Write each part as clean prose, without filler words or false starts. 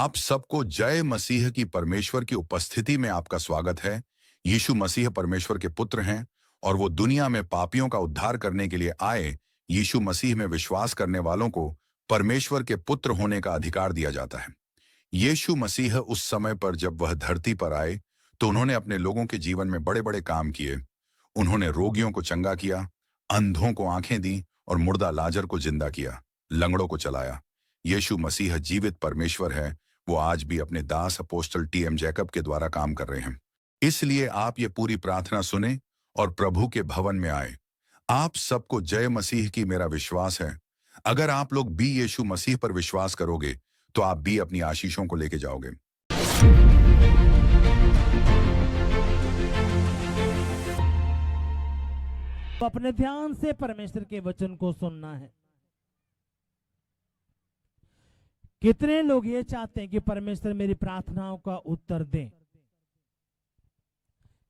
आप सबको जय मसीह की परमेश्वर की उपस्थिति में आपका स्वागत है। यीशु मसीह परमेश्वर के पुत्र हैं और वो दुनिया में पापियों का उद्धार करने के लिए आए। यीशु मसीह में विश्वास करने वालों को परमेश्वर के पुत्र होने का अधिकार दिया जाता है। यीशु मसीह उस समय पर जब वह धरती पर आए तो उन्होंने अपने लोगों के जीवन में बड़े-बड़े काम किए। उन्होंने रोगियों को चंगा किया, अंधों को आंखें दी और मुर्दा लाजर को जिंदा किया, लंगड़ों को चलाया। यीशु मसीह जीवित परमेश्वर है। वो आज भी अपने दास अपोस्टल टी.एम. जैकब के द्वारा काम कर रहे हैं। इसलिए आप ये पूरी प्रार्थना सुने और प्रभु के भवन में आए। आप सबको जय मसीह की मेरा विश्वास है। अगर आप लोग भी यीशु मसीह पर विश्वास करोगे तो आप भी अपनी आशीषों को लेके जाओगे। तो अपने ध्यान से परमेश्वर के वचन को सुनना है। कितने लोग ये चाहते हैं कि परमेश्वर मेरी प्रार्थनाओं का उत्तर दे?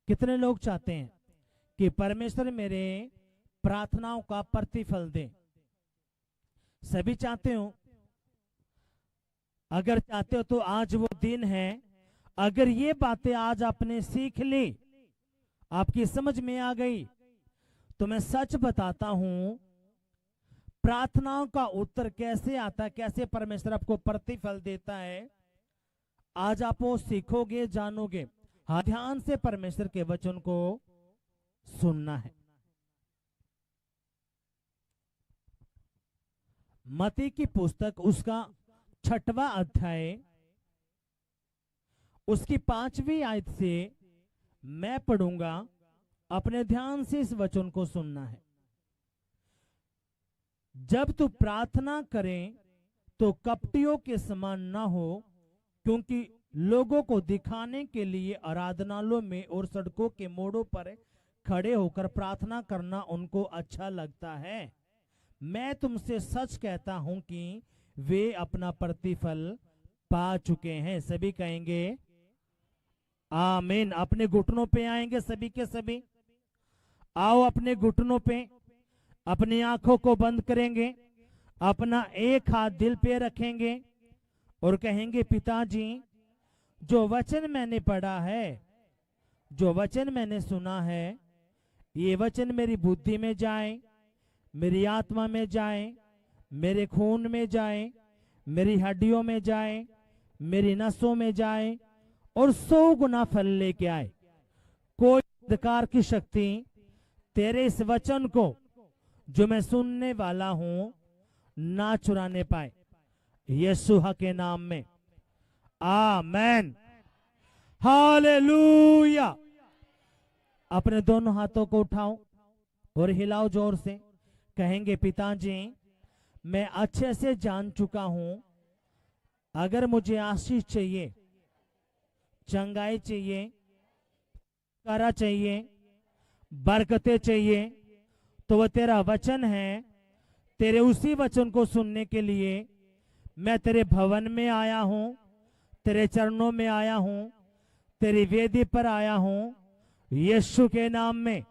कितने लोग चाहते हैं कि परमेश्वर मेरे प्रार्थनाओं का प्रतिफल दे? सभी चाहते हो? अगर चाहते हो तो आज वो दिन है। अगर ये बातें आज आपने सीख ली, आपकी समझ में आ गई, तो मैं सच बताता हूं, प्रार्थनाओं का उत्तर कैसे आता है, कैसे परमेश्वर आपको प्रतिफल देता है, आज आप वो सीखोगे, जानोगे। हाँ, ध्यान से परमेश्वर के वचन को सुनना है। मत्ती की पुस्तक उसका 6वां अध्याय उसकी 5वीं आयत से मैं पढ़ूंगा। अपने ध्यान से इस वचन को सुनना है। जब तू प्रार्थना करें तो कपटियों के समान ना हो, क्योंकि लोगों को दिखाने के लिए आराधनालयों में और सड़कों के मोड़ों पर खड़े होकर प्रार्थना करना उनको अच्छा लगता है। मैं तुमसे सच कहता हूं कि वे अपना प्रतिफल पा चुके हैं। सभी कहेंगे आमीन। अपने घुटनों पे आएंगे सभी के सभी। आओ अपने घुटनों पे, अपनी आंखों को बंद करेंगे, अपना एक हाथ दिल पे रखेंगे और कहेंगे, पिताजी, जो वचन मैंने पढ़ा है, जो वचन मैंने सुना है, ये वचन मेरी बुद्धि में जाए, मेरी आत्मा में जाए, मेरे खून में जाए, मेरी हड्डियों में जाए, मेरी नसों में जाए और 100 गुना फल लेके आए। कोई अंधकार की शक्ति तेरे इस वचन को जो मैं सुनने वाला हूं ना चुराने पाए, यीशु के नाम में आमेन। हालेलुया। अपने दोनों हाथों को उठाओ और हिलाओ जोर से। कहेंगे, पिताजी, मैं अच्छे से जान चुका हूं, अगर मुझे आशीष चाहिए, चंगाई चाहिए, करा चाहिए, बरकतें चाहिए, तो वह तेरा वचन है। तेरे उसी वचन को सुनने के लिए मैं तेरे भवन में आया हूं, तेरे चरणों में आया हूं, तेरी वेदी पर आया हूं, यीशु के नाम में।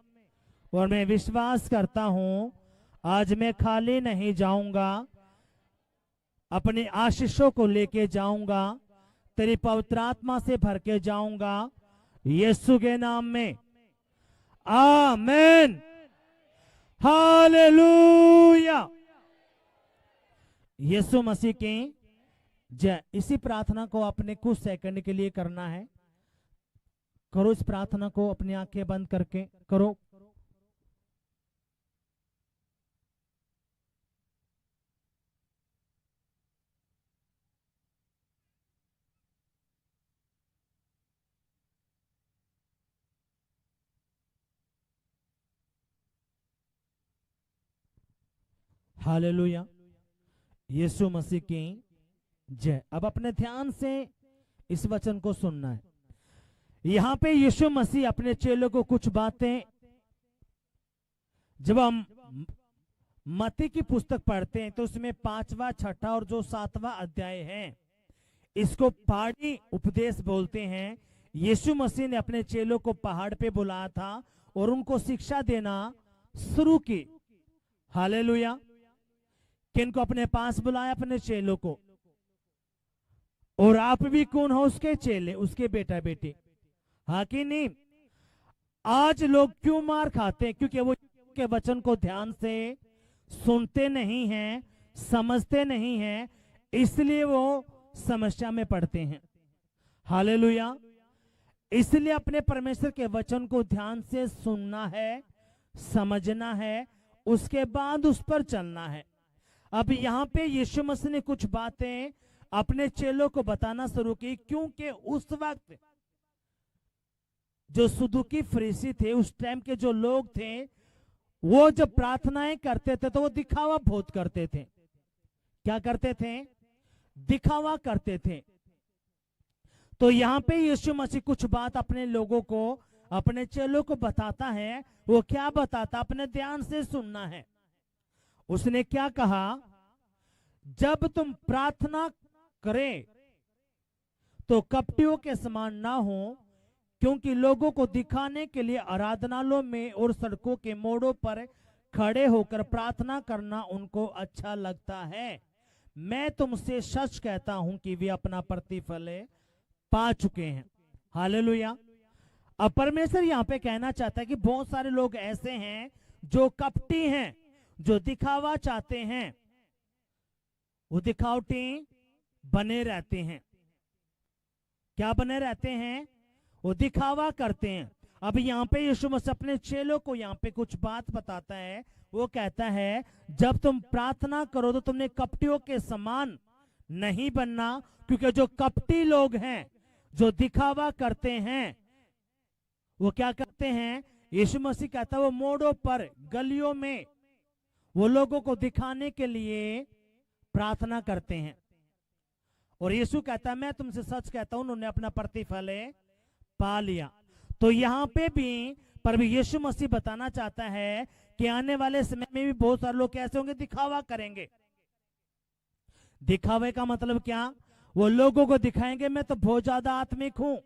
और मैं विश्वास करता हूं आज मैं खाली नहीं जाऊंगा, अपनी आशीषों को लेके जाऊंगा, तेरी पवित्र आत्मा से भर के जाऊंगा, यीशु के नाम में आमेन। हालेलुया। यीशु मसीह की जय। इसी प्रार्थना को अपने कुछ सेकंड के लिए करना है। करो इस प्रार्थना को अपनी आंखें बंद करके करो। हालेलुया। यीशु मसीह की जय। अब अपने ध्यान से इस वचन को सुनना है। यहां पे यीशु मसीह अपने चेलों को कुछ बातें, जब हम मत्ती की पुस्तक पढ़ते हैं तो उसमें 5वां, 6ठा और जो 7वां अध्याय है, इसको पहाड़ी उपदेश बोलते हैं। यीशु मसीह ने अपने चेलों को पहाड़ पे बुलाया था और उनको शिक्षा देना शुरू की। हालेलुया। किनको अपने पास बुलाया? अपने चेलों को। और आप भी कौन हो? उसके चेले, उसके बेटा बेटे। हाँ कि नहीं? आज लोग क्यों मार खाते हैं? क्योंकि वो के वचन को ध्यान से सुनते नहीं हैं, समझते नहीं हैं, इसलिए वो समस्या में पड़ते हैं। हालेलुया। इसलिए अपने परमेश्वर के वचन को ध्यान से सुनना है, समझना है, उसके बाद उस पर चलना है। अब यहां पे यीशु मसीह ने कुछ बातें अपने चेलों को बताना शुरू की, क्योंकि उस वक्त जो सदूकी फरीसी थे, उस टाइम के जो लोग थे, वो जब प्रार्थनाएं करते थे तो वो दिखावा बहुत करते थे। क्या करते थे? दिखावा करते थे। तो यहां पे यीशु मसीह कुछ बात अपने लोगों को, अपने चेलों को बताता है। वो क्या बताता? अपने ध्यान से सुनना है। उसने क्या कहा? जब तुम प्रार्थना करें तो कपटियों के समान ना हो, क्योंकि लोगों को दिखाने के लिए आराधनालयों में और सड़कों के मोड़ों पर खड़े होकर प्रार्थना करना उनको अच्छा लगता है। मैं तुमसे सच कहता हूं कि वे अपना प्रतिफल पा चुके हैं। हालेलुया। अब परमेश्वर यहां पे कहना चाहता है कि बहुत सारे लोग ऐसे हैं जो कपटी हैं, जो दिखावा चाहते हैं, वो दिखावटी बने रहते हैं। क्या बने रहते हैं? वो दिखावा करते हैं। अब यहाँ पे यीशु मसीह अपने चेलों को यहाँ पे कुछ बात बताता है। वो कहता है जब तुम प्रार्थना करो तो तुमने कपटियों के समान नहीं बनना, क्योंकि जो कपटी लोग हैं, जो दिखावा करते हैं, वो क्या करते हैं? यीशु मसीह कहता है वो मोड़ों पर, गलियों में वो लोगों को दिखाने के लिए प्रार्थना करते हैं। और यीशु कहता है मैं तुमसे सच कहता हूं उन्होंने अपना प्रतिफल पा लिया। तो यहां पे भी प्रभु यीशु मसीह बताना चाहता है कि आने वाले समय में भी बहुत सारे लोग कैसे होंगे? दिखावा करेंगे। दिखावे का मतलब क्या? वो लोगों को दिखाएंगे मैं तो बहुत ज्यादा आत्मिक हूं,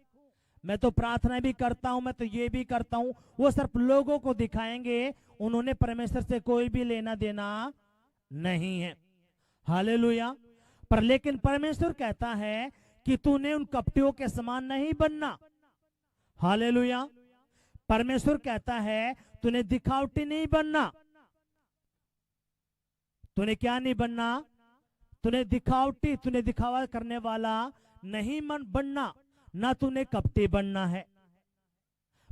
मैं तो प्रार्थना भी करता हूं, मैं तो ये भी करता हूं। वो सिर्फ लोगों को दिखाएंगे, उन्होंने परमेश्वर से कोई भी लेना देना नहीं है। हालेलुया। पर लेकिन परमेश्वर कहता है कि तूने उन कपटियों के समान नहीं बनना। हालेलुया। परमेश्वर कहता है तूने दिखावटी नहीं बनना। तूने क्या नहीं बनना? तूने दिखावटी, तूने दिखावा करने वाला नहीं बनना, ना तूने कपटी बनना है।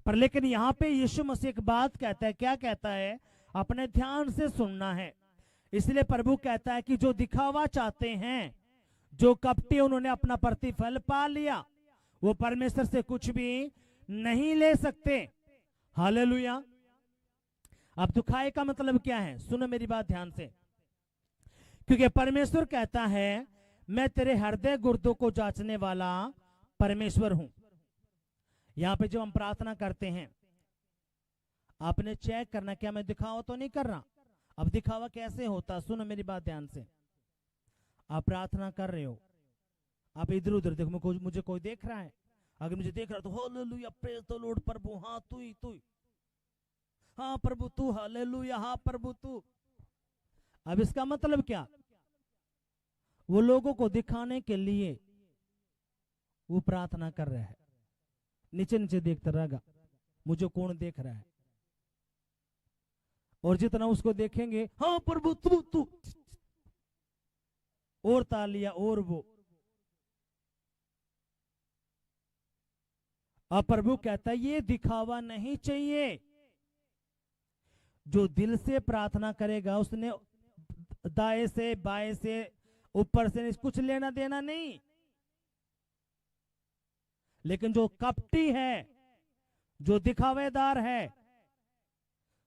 पर लेकिन यहां पे यीशु मसीह एक बात कहता है। क्या कहता है? अपने ध्यान से सुनना है। इसलिए प्रभु कहता है कि जो दिखावा चाहते हैं, जो कपटी, उन्होंने अपना प्रतिफल पा लिया। वो परमेश्वर से कुछ भी नहीं ले सकते। हालेलुया। अब दुखाए का मतलब क्या है? सुनो मेरी बात ध्यान से, क्योंकि परमेश्वर कहता है मैं तेरे हृदय गुर्दों को जांचने वाला परमेश्वर हूं। यहां पे जब हम प्रार्थना करते हैं, आपने चेक करना क्या मैं दिखावा तो नहीं कर रहा। अब दिखावा कैसे होता? सुनो मेरी बात ध्यान से। आप प्रार्थना कर रहे हो, आप इधर उधर देखो, मुझे कोई देख रहा है? अगर मुझे देख रहा है तो हालेलुया, प्रेज द लॉर्ड, प्रभु हाँ तू ही, तू, हाँ प्रभु तू, हालेलुया, हाँ प्रभु तू। अब इसका मतलब क्या? वो लोगों को दिखाने के लिए वो प्रार्थना कर रहा है। नीचे नीचे देखता रहेगा मुझे कौन देख रहा है, और जितना उसको देखेंगे हाँ प्रभु तू तू, और तालियां और वो। अब प्रभु कहता है ये दिखावा नहीं चाहिए। जो दिल से प्रार्थना करेगा उसने दाएं से बाएं से ऊपर से कुछ लेना देना नहीं। लेकिन जो कपटी है, जो दिखावेदार है,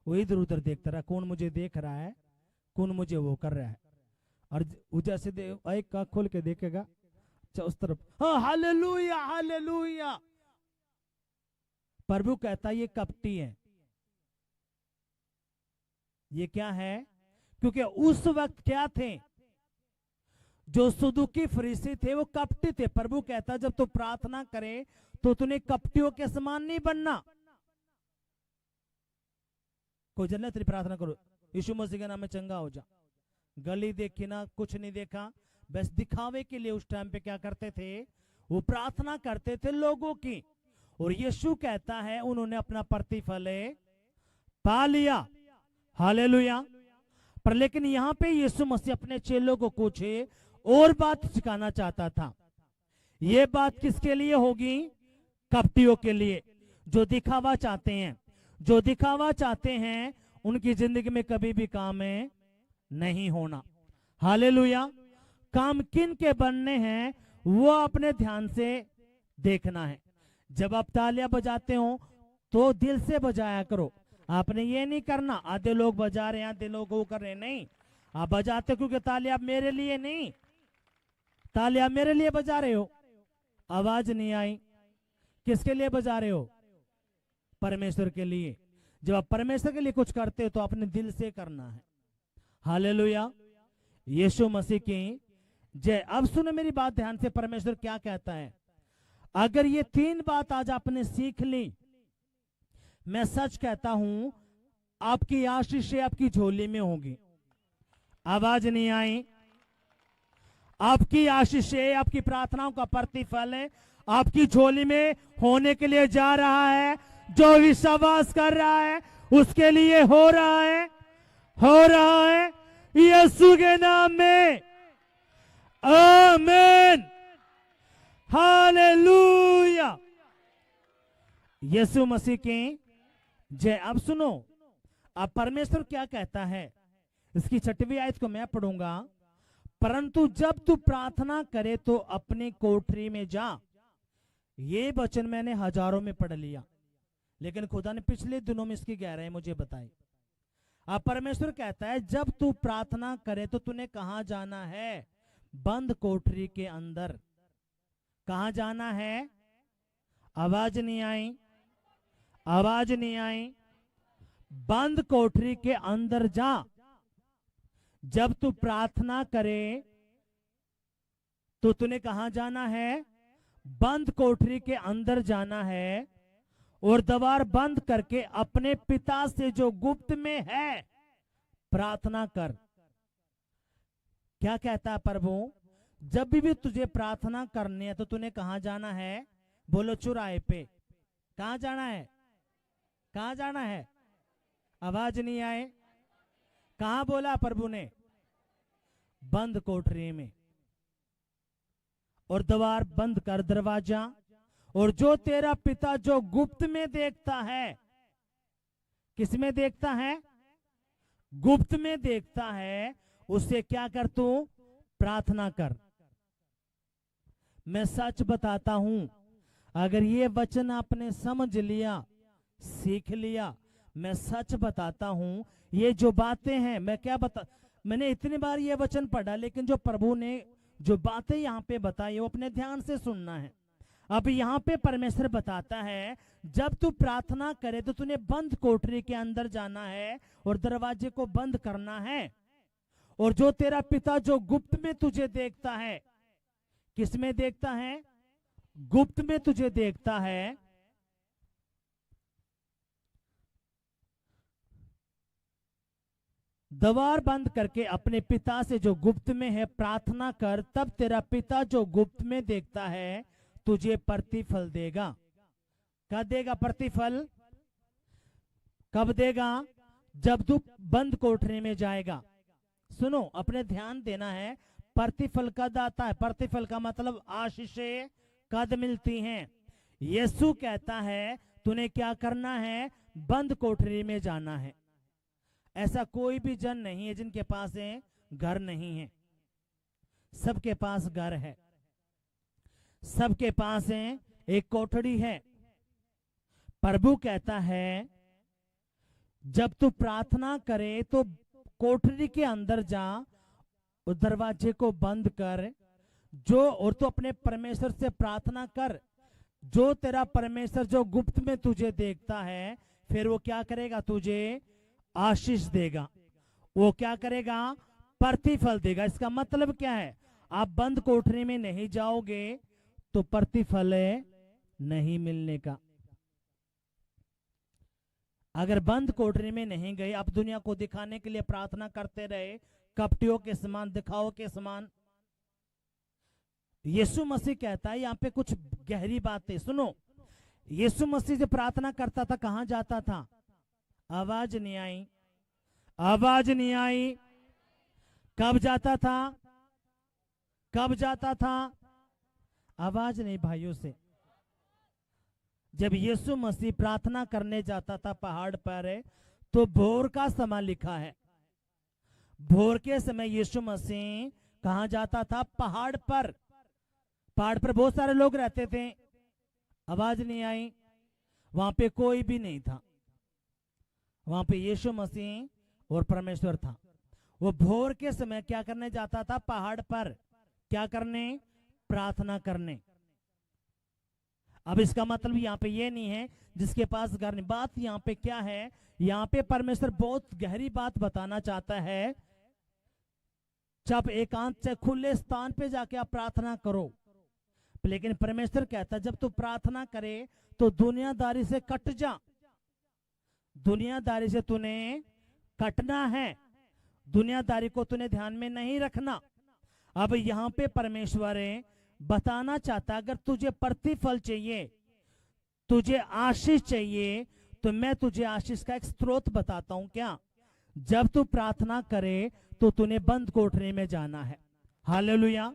वो इधर उधर देखता रहा कौन मुझे देख रहा है, कौन मुझे वो कर रहा है। और जैसे एक आंख खोल के देखेगा उस तरफ, हाँ हालेलुया हालेलुया। प्रभु कहता ये कपटी है। ये क्या है? क्योंकि उस वक्त क्या थे? जो सदूकी फरीसी थे वो कपटी थे। प्रभु कहता जब तू प्रार्थना करे तो तूने कपटियों के समान नहीं बनना। कोई जन्नत तेरी प्रार्थना करो, यीशु मसीह के नाम में चंगा हो जा। गली देखी ना, कुछ नहीं देखा, बस दिखावे के लिए उस टाइम पे क्या करते थे, वो प्रार्थना करते थे लोगों की। और यीशु कहता है उन्होंने अपना प्रतिफल पा लिया। हालेलुया। पर लेकिन यहां पे यीशु मसीह अपने चेलों को कुछ और बात सिखाना चाहता था। ये बात किसके लिए होगी? कपटियों के लिए, जो दिखावा चाहते हैं। जो दिखावा चाहते हैं उनकी जिंदगी में कभी भी काम नहीं होना। हालेलुया। काम किन के बनने हैं वो अपने ध्यान से देखना है। जब आप तालियां बजाते हो तो दिल से बजाया करो। आपने ये नहीं करना आधे लोग बजा रहे हैं आधे लोग वो कर रहे हैं, नहीं। आप बजाते क्योंकि तालियां मेरे लिए नहीं, तालियां मेरे लिए बजा रहे हो। आवाज नहीं आई, किसके लिए बजा रहे हो? परमेश्वर के लिए। जब आप परमेश्वर के लिए कुछ करते हो तो अपने दिल से करना है। हालेलुया। यीशु मसीह की जय। अब सुनो मेरी बात ध्यान से, परमेश्वर क्या कहता है। अगर ये 3 बात आज आपने सीख ली, मैं सच कहता हूं आपकी आशीषें आपकी झोली में होगी। आवाज नहीं आई। आपकी आशीषें, आपकी प्रार्थनाओं का प्रतिफल आपकी झोली में होने के लिए जा रहा है। जो विश्वास कर रहा है उसके लिए हो रहा है, हो रहा है यीशु के नाम में। आमीन। हालेलुया। यीशु मसीह की जय। अब सुनो, अब परमेश्वर क्या कहता है। इसकी 6वीं आयत को मैं पढ़ूंगा। परंतु जब तू प्रार्थना करे तो अपनी कोठरी में जा। ये वचन मैंने हजारों में पढ़ लिया, लेकिन खुदा ने पिछले दिनों में इसकी गहराई मुझे बताई। अब परमेश्वर कहता है जब तू प्रार्थना करे तो तूने कहां जाना है? बंद कोठरी के अंदर। कहां जाना है? आवाज नहीं आई, आवाज नहीं आई। बंद कोठरी के अंदर जा। जब तू प्रार्थना करे तो तूने कहां जाना है? बंद कोठरी के अंदर जाना है और द्वार बंद करके अपने पिता से जो गुप्त में है प्रार्थना कर। क्या कहता है प्रभु? जब भी तुझे प्रार्थना करनी है तो तूने कहां जाना है? बोलो चौराहे पे। कहां जाना है? कहां जाना है? आवाज नहीं आए। कहां बोला प्रभु ने? बंद कोठरी में। और द्वार बंद कर, दरवाजा। और जो तेरा पिता जो गुप्त में देखता है, किस में देखता है? गुप्त में देखता है, उससे क्या कर? तू प्रार्थना कर। मैं सच बताता हूं, अगर ये वचन आपने समझ लिया, सीख लिया, मैं सच बताता हूं ये जो बातें हैं, मैंने इतनी बार ये वचन पढ़ा, लेकिन जो प्रभु ने जो बातें यहाँ पे बताई वो अपने ध्यान से सुनना है। अब यहाँ पे परमेश्वर बताता है जब तू प्रार्थना करे तो तूने बंद कोठरी के अंदर जाना है और दरवाजे को बंद करना है। और जो तेरा पिता जो गुप्त में तुझे देखता है, किस में देखता है? गुप्त में तुझे देखता है। द्वार बंद करके अपने पिता से जो गुप्त में है प्रार्थना कर, तब तेरा पिता जो गुप्त में देखता है तुझे प्रतिफल देगा। कब देगा प्रतिफल? कब देगा? जब तू बंद कोठरी में जाएगा। सुनो, अपने ध्यान देना है। प्रतिफल कद आता है? प्रतिफल का मतलब आशीषें कद मिलती हैं। यीशु कहता है तूने क्या करना है? बंद कोठरी में जाना है। ऐसा कोई भी जन नहीं है जिनके पास घर नहीं है। सबके पास घर है, सबके पास एक कोठरी है। प्रभु कहता है जब तू प्रार्थना करे तो कोठरी के अंदर जा, उस दरवाजे को बंद कर, और तू अपने परमेश्वर से प्रार्थना कर। जो तेरा परमेश्वर जो गुप्त में तुझे देखता है, फिर वो क्या करेगा? तुझे आशीष देगा। वो क्या करेगा? प्रतिफल देगा। इसका मतलब क्या है? आप बंद कोठरी में नहीं जाओगे तो प्रतिफल नहीं मिलने का। अगर बंद कोठरी में नहीं गए, आप दुनिया को दिखाने के लिए प्रार्थना करते रहे, कपटियों के समान, दिखाओ के समान, यीशु मसीह कहता है, यहाँ पे कुछ गहरी बातें सुनो। यीशु मसीह से प्रार्थना करता था, कहां जाता था? आवाज नहीं आई, आवाज नहीं आई। कब जाता था? कब जाता था? आवाज नहीं भाइयों से। जब यीशु मसीह प्रार्थना करने जाता था पहाड़ पर, तो भोर का समय लिखा है। भोर के समय यीशु मसीह कहां जाता था? पहाड़ पर। पहाड़ पर बहुत सारे लोग रहते थे। आवाज नहीं आई। वहां पे कोई भी नहीं था। वहां पे यीशु मसीह और परमेश्वर था। वो भोर के समय क्या करने जाता था? पहाड़ पर। क्या करने? प्रार्थना करने। अब इसका मतलब यहाँ पे ये नहीं है जिसके पास घर नहीं। बात यहाँ पे क्या है? यहाँ पे परमेश्वर बहुत गहरी बात बताना चाहता है। जब एकांत से खुले स्थान पे जाके आप प्रार्थना करो, लेकिन परमेश्वर कहता है जब तू प्रार्थना करे तो दुनियादारी से कट जा। दुनियादारी से तूने कटना है। दुनियादारी को तूने ध्यान में नहीं रखना। अब यहाँ पे परमेश्वर बताना चाहता, अगर तुझे प्रतिफल चाहिए, तुझे आशीष चाहिए, तो मैं तुझे आशीष का एक स्रोत बताता हूं। क्या? जब तू प्रार्थना करे तो तूने बंद कोठरी में जाना है। हालेलुया।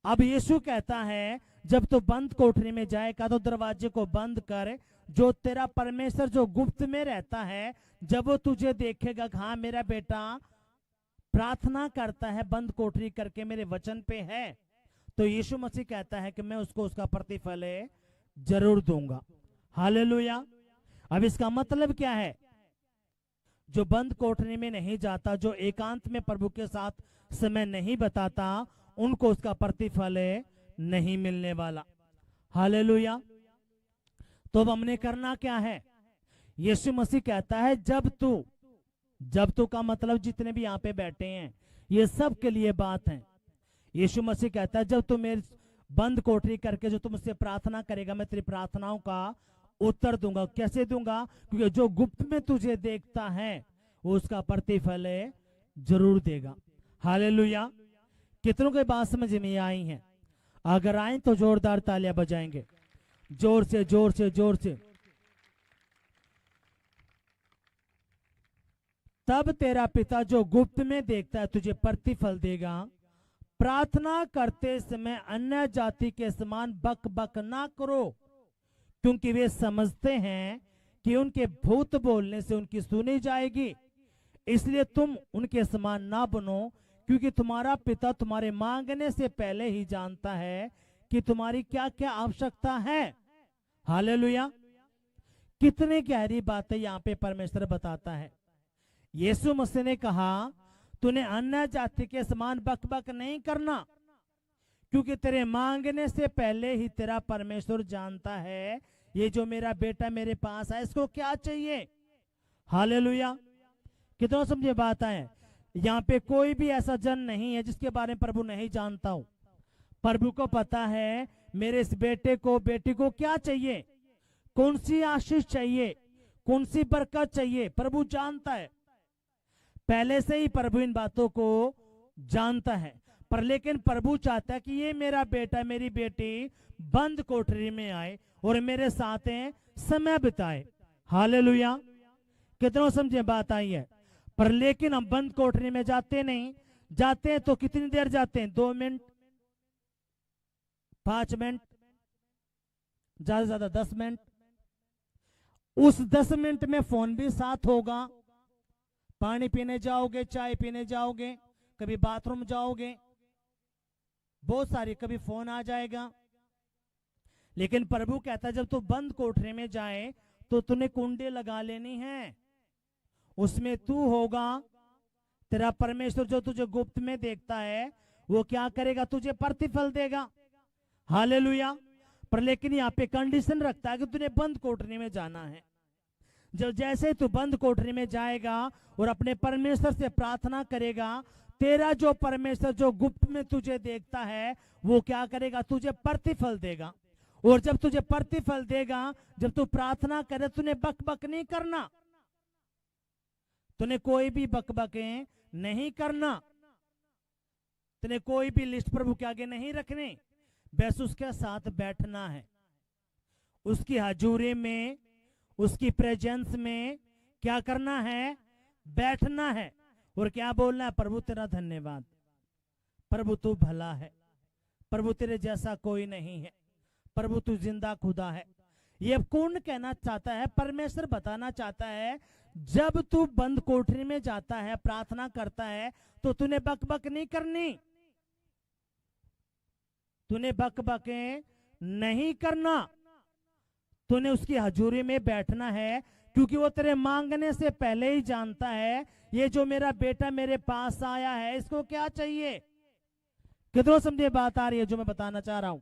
अब यीशु कहता है जब तू बंद कोठरी में जाएगा तो दरवाजे को बंद कर। जो तेरा परमेश्वर जो गुप्त में रहता है, जब वो तुझे देखेगा, हाँ मेरा बेटा प्रार्थना करता है बंद कोठरी करके, मेरे वचन पे है, तो यीशु मसीह कहता है कि मैं उसको उसका प्रतिफल जरूर दूंगा। हालेलुया। अब इसका मतलब क्या है? जो बंद कोठरी में नहीं जाता, जो एकांत में प्रभु के साथ समय नहीं बताता, उनको उसका प्रतिफल नहीं मिलने वाला। हालेलुया। तो अब हमने करना क्या है? यीशु मसीह कहता है जब तू का मतलब जितने भी यहाँ पे बैठे हैं, ये सब के लिए बात है। यीशु मसीह कहता है जब तू मेरे बंद कोठरी करके जो तुम मुझसे प्रार्थना करेगा, मैं तेरी प्रार्थनाओं का उत्तर दूंगा। कैसे दूंगा? क्योंकि जो गुप्त में तुझे देखता है वो उसका प्रतिफल जरूर देगा। हालेलुया। कितनों के बात समझ में आई है? अगर आए तो जोरदार तालियां बजाएंगे, जोर से जोर से जोर से। तब तेरा पिता जो गुप्त में देखता है तुझे प्रतिफल देगा। प्रार्थना करते समय अन्य जाति के समान बक बक ना करो, क्योंकि वे समझते हैं कि उनके भूत बोलने से उनकी सुनी जाएगी। इसलिए तुम उनके समान ना बनो, क्योंकि तुम्हारा पिता तुम्हारे मांगने से पहले ही जानता है कि तुम्हारी क्या क्या आवश्यकता है। हालेलुया। कितनी गहरी बातें यहाँ पे परमेश्वर बताता है। यीशु मसीह ने कहा तूने अन्य जाति के समान बक बक नहीं करना, क्योंकि तेरे मांगने से पहले ही तेरा परमेश्वर जानता है ये जो मेरा बेटा मेरे पास है इसको क्या चाहिए। हालेलुया। कितना समझे बात है? यहाँ पे कोई भी ऐसा जन नहीं है जिसके बारे में प्रभु नहीं जानता हो। प्रभु को पता है मेरे इस बेटे को बेटी को क्या चाहिए, कौन सी आशीष चाहिए, कौन सी बरकत चाहिए, प्रभु जानता है। पहले से ही प्रभु इन बातों को जानता है। पर लेकिन प्रभु चाहता है कि ये मेरा बेटा मेरी बेटी बंद कोठरी में आए और मेरे साथ समय बिताए। हालेलुया। कितना समझे बात आई है? पर लेकिन हम बंद कोठरी में जाते नहीं। जाते हैं तो कितनी देर जाते हैं? 2 मिनट, 5 मिनट, ज्यादा से ज्यादा 10 मिनट। उस 10 मिनट में फोन भी साथ होगा। पानी पीने जाओगे, चाय पीने जाओगे, कभी बाथरूम जाओगे, बहुत सारी, कभी फोन आ जाएगा। लेकिन प्रभु कहता है जब तू बंद कोठरी में जाए तो तूने कुंडी लगा लेनी है। उसमें तू होगा, तेरा परमेश्वर जो तुझे गुप्त में देखता है वो क्या करेगा? तुझे प्रतिफल देगा। हालेलुया। पर लेकिन यहाँ पे कंडीशन रखता है कि तूने बंद कोठरी में जाना है। जब जैसे तू बंद कोठरी में जाएगा और अपने परमेश्वर से प्रार्थना करेगा, तेरा जो परमेश्वर जो गुप्त में तुझे देखता है वो क्या करेगा? तुझे प्रतिफल देगा। और जब तुझे प्रतिफल देगा, जब तू प्रार्थना करे, तूने बक बक नहीं करना, तूने कोई भी बक बकें नहीं करना। तूने कोई भी लिस्ट प्रभु के आगे नहीं रखनी, बस उसके साथ बैठना है, उसकी हजूरी में, उसकी प्रेजेंस में क्या करना है, बैठना है। और क्या बोलना है, प्रभु तेरा धन्यवाद, प्रभु तू भला है, प्रभु तेरे जैसा कोई नहीं है, प्रभु तू जिंदा खुदा है। ये कौन कहना चाहता है, परमेश्वर बताना चाहता है, जब तू बंद कोठरी में जाता है, प्रार्थना करता है, तो तूने बक बक नहीं करनी, तूने बक बके नहीं करना, तूने उसकी हजूरी में बैठना है, क्योंकि वो तेरे मांगने से पहले ही जानता है ये जो मेरा बेटा मेरे पास आया है इसको क्या चाहिए। कितनों समझे बात आ रही है जो मैं बताना चाह रहा हूं।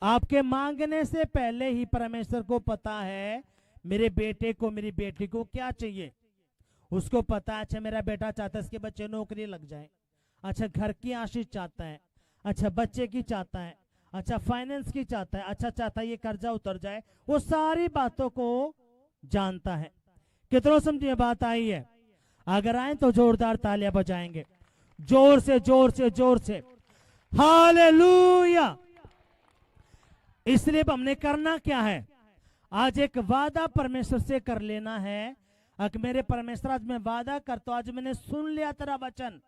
आपके मांगने से पहले ही परमेश्वर को पता है मेरे बेटे को, मेरी बेटी को क्या चाहिए। उसको पता है, अच्छा मेरा बेटा चाहता है इसके बच्चे नौकरी लग जाए, अच्छा घर की आशीष चाहता है, अच्छा बच्चे की चाहता है, अच्छा फाइनेंस की चाहता है, अच्छा चाहता है ये कर्जा उतर जाए, वो सारी बातों को जानता है। कितनों समझिए बात आई है। अगर आए तो जोरदार तालियां बजाएंगे, जोर से जोर से जोर से, हालेलुया। इसलिए हमने करना क्या है, आज एक वादा परमेश्वर से कर लेना है। अगर मेरे परमेश्वर आज मैं वादा करता हूं, आज मैंने सुन लिया तेरा वचन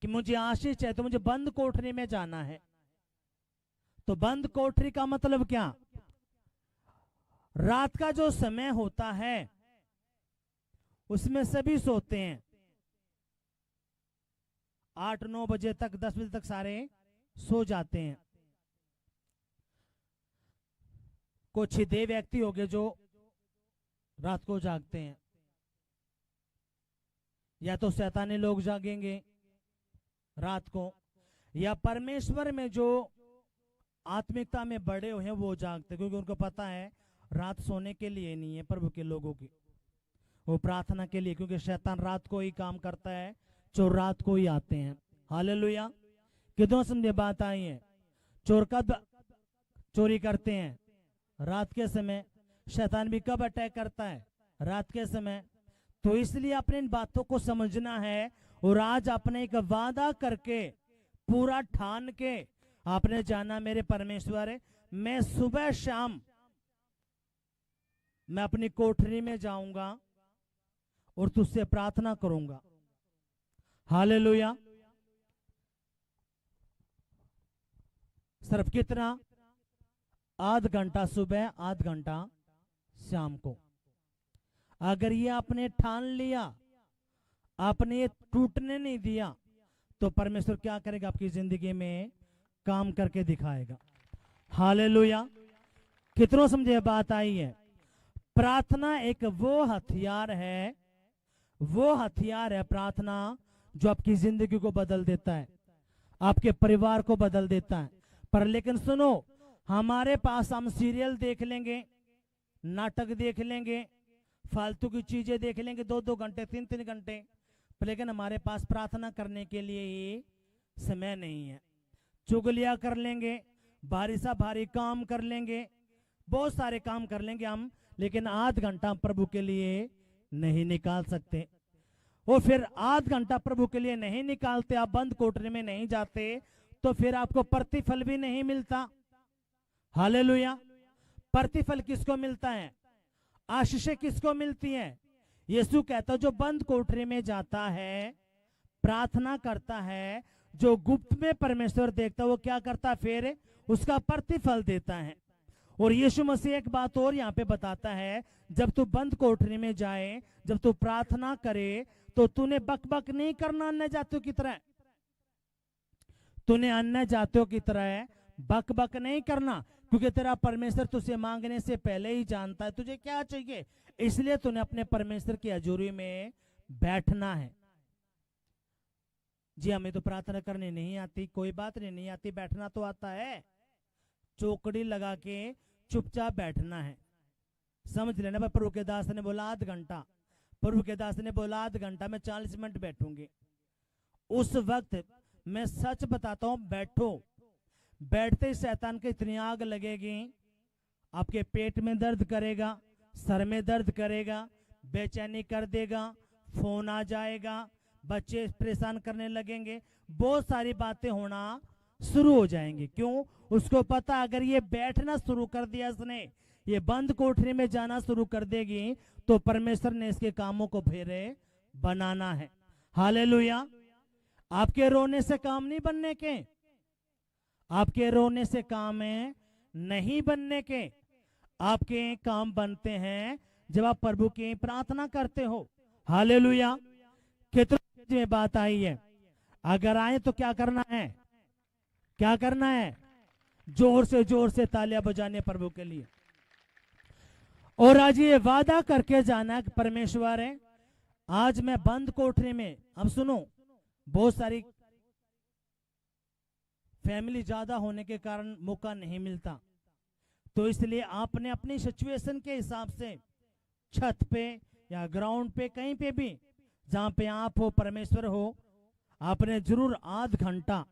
कि मुझे आशीष है, तो मुझे बंद कोठरी में जाना है। तो बंद कोठरी का मतलब क्या, रात का जो समय होता है उसमें सभी सोते हैं, 8-9 बजे तक, 10 बजे तक सारे सो जाते हैं। कुछ ही व्यक्ति हो गए जो रात को जागते हैं, या तो शैतानी लोग जागेंगे रात को, या परमेश्वर में जो आत्मिकता में बड़े हुए हैं वो जागते, क्योंकि उनको पता है रात सोने के लिए नहीं है प्रभु के लोगों की, वो प्रार्थना के लिए, क्योंकि शैतान रात को ही काम करता है, चोर रात को ही आते हैं। हालेलुया। कितनों समझे बात आई है। चोर कब चोरी करते हैं, रात के समय। शैतान भी कब अटैक करता है, रात के समय। तो इसलिए अपने इन बातों को समझना है, और आज अपने एक वादा करके पूरा ठान के आपने जाना, मेरे परमेश्वर मैं सुबह शाम मैं अपनी कोठरी में जाऊंगा और तुझसे प्रार्थना करूंगा। हालेलुया। सिर्फ कितना, आध घंटा सुबह, आध घंटा शाम को। अगर ये आपने ठान लिया, आपने ये टूटने नहीं दिया, तो परमेश्वर क्या करेगा, आपकी जिंदगी में काम करके दिखाएगा। हालेलुया। कितनों समझे बात आई है। प्रार्थना एक वो हथियार है, वो हथियार है प्रार्थना, जो आपकी जिंदगी को बदल देता है, आपके परिवार को बदल देता है। पर लेकिन सुनो, हमारे पास हम सीरियल देख लेंगे, नाटक देख लेंगे, फालतू की चीजें देख लेंगे 2-2 घंटे, 3-3 घंटे, लेकिन हमारे पास प्रार्थना करने के लिए ही समय नहीं है। चुगलियां कर लेंगे, भारी सा भारी काम कर लेंगे, बहुत सारे काम कर लेंगे हम, लेकिन आध घंटा प्रभु के लिए नहीं निकाल सकते। और फिर आध घंटा प्रभु के लिए नहीं निकालते, आप बंद कोठरी में नहीं जाते, तो फिर आपको प्रतिफल भी नहीं मिलता। हालेलुया। प्रतिफल किसको मिलता है, आशीषें किसको मिलती हैं। यीशु कहता है जो बंद कोठरी में जाता है, प्रार्थना करता है, जो गुप्त में परमेश्वर देखता है, वो क्या करता है, फिर उसका प्रतिफल देता है। और यीशु मसीह एक बात और यहाँ पे बताता है, जब तू बंद कोठरी में जाए, जब तू प्रार्थना करे, तो तूने बक बक नहीं करना अन्य जातियों की तरह, तूने अन्य जातियों की तरह बक बक नहीं करना, क्योंकि तेरा परमेश्वर तुझसे मांगने से पहले ही जानता है तुझे क्या चाहिए। इसलिए तूने अपने परमेश्वर की हजूरी में बैठना है। जी हमें तो प्रार्थना करनी नहीं आती, कोई बात नहीं आती, बैठना तो आता है। चौकड़ी लगा के चुपचाप बैठना है, समझ लेना। भाई प्रभु के दास ने बोला आध घंटा, प्रभु के दास ने बोला आध घंटा, मैं 40 मिनट बैठूंगी। उस वक्त मैं सच बताता हूं, बैठो, बैठते ही शैतान की इतनी आग लगेगी, आपके पेट में दर्द करेगा, सर में दर्द करेगा, बेचैनी कर देगा, फोन आ जाएगा, बच्चे परेशान करने लगेंगे, बहुत सारी बातें होना शुरू हो जाएंगी। क्यों? उसको पता अगर ये बैठना शुरू कर दिया, इसने ये बंद कोठरी में जाना शुरू कर देगी, तो परमेश्वर ने इसके कामों को फेरे बनाना है। हालेलुया। आपके रोने से काम नहीं बनने के, आपके रोने से काम है नहीं बनने के। आपके काम बनते हैं जब आप प्रभु की प्रार्थना करते हो। हालेलुया। कितनी में बात आई है। अगर आए तो क्या करना है? क्या करना है? जोर से तालियां बजाने प्रभु के लिए। और आज ये वादा करके जाना कि परमेश्वर है, आज मैं बंद कोठरी में, अब सुनो, बहुत सारी फैमिली ज्यादा होने के कारण मौका नहीं मिलता, तो इसलिए आपने अपनी सिचुएशन के हिसाब से छत पे या ग्राउंड पे कहीं पे भी जहां पे आप हो, परमेश्वर हो, आपने जरूर आध घंटा